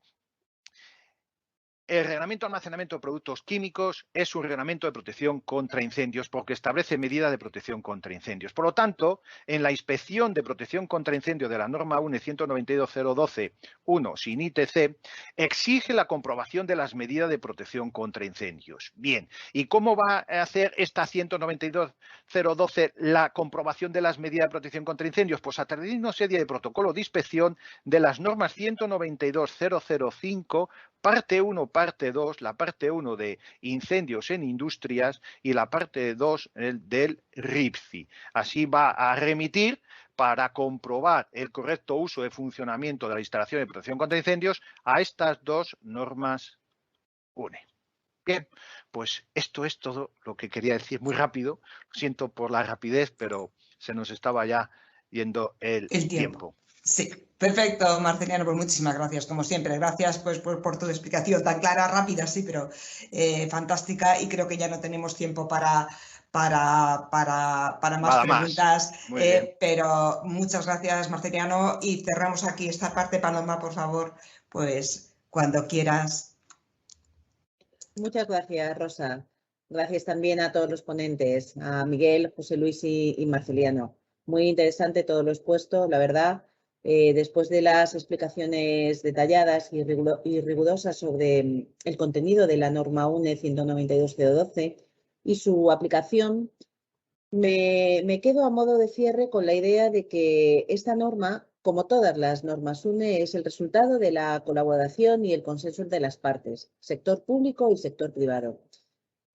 El reglamento de almacenamiento de productos químicos es un reglamento de protección contra incendios porque establece medidas de protección contra incendios. Por lo tanto, en la inspección de protección contra incendios de la norma UNE 192.012.1 sin ITC, exige la comprobación de las medidas de protección contra incendios. Bien, ¿y cómo va a hacer esta 192.012 la comprobación de las medidas de protección contra incendios? Pues a través de una serie de protocolos de inspección de las normas 192.005, parte 1, parte 2, la parte 1 de incendios en industrias y la parte 2 del RIPCI. Así va a remitir para comprobar el correcto uso y funcionamiento de la instalación de protección contra incendios a estas dos normas UNE. Bien, pues esto es todo lo que quería decir muy rápido. Lo siento por la rapidez, pero se nos estaba ya yendo el tiempo. Sí, perfecto, Marceliano, pues muchísimas gracias, como siempre. Gracias pues, por tu explicación tan clara, rápida, sí, pero fantástica, y creo que ya no tenemos tiempo para más preguntas, pero muchas gracias, Marceliano, y cerramos aquí esta parte. Paloma, por favor, pues cuando quieras. Muchas gracias, Rosa. Gracias también a todos los ponentes, a Miguel, José Luis y Marceliano. Muy interesante todo lo expuesto, la verdad. Después de las explicaciones detalladas y rigurosas sobre el contenido de la norma UNE 192.012 y su aplicación, me quedo a modo de cierre con la idea de que esta norma, como todas las normas UNE, es el resultado de la colaboración y el consenso entre las partes, sector público y sector privado.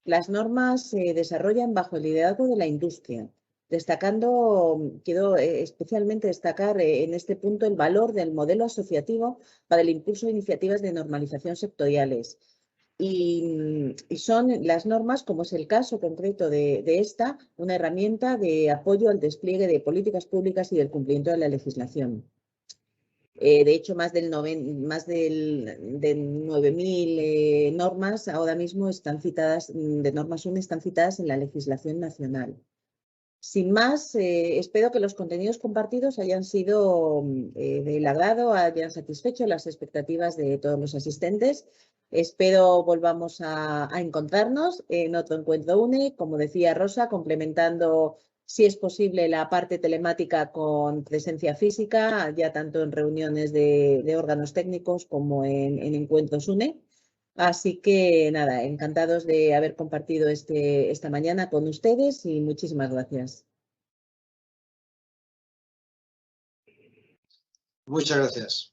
Las normas se desarrollan bajo el liderazgo de la industria. Quiero especialmente destacar en este punto el valor del modelo asociativo para el impulso de iniciativas de normalización sectoriales. Y son las normas, como es el caso concreto de esta, una herramienta de apoyo al despliegue de políticas públicas y del cumplimiento de la legislación. De hecho, más de 9.000 normas ahora mismo están citadas, de normas UNE están citadas en la legislación nacional. Sin más, espero que los contenidos compartidos hayan sido del agrado, hayan satisfecho las expectativas de todos los asistentes. Espero volvamos a encontrarnos en otro encuentro UNE, como decía Rosa, complementando si es posible, la parte telemática con presencia física, ya tanto en reuniones de órganos técnicos como en encuentros UNE. Así que nada, encantados de haber compartido esta mañana con ustedes y muchísimas gracias. Muchas gracias.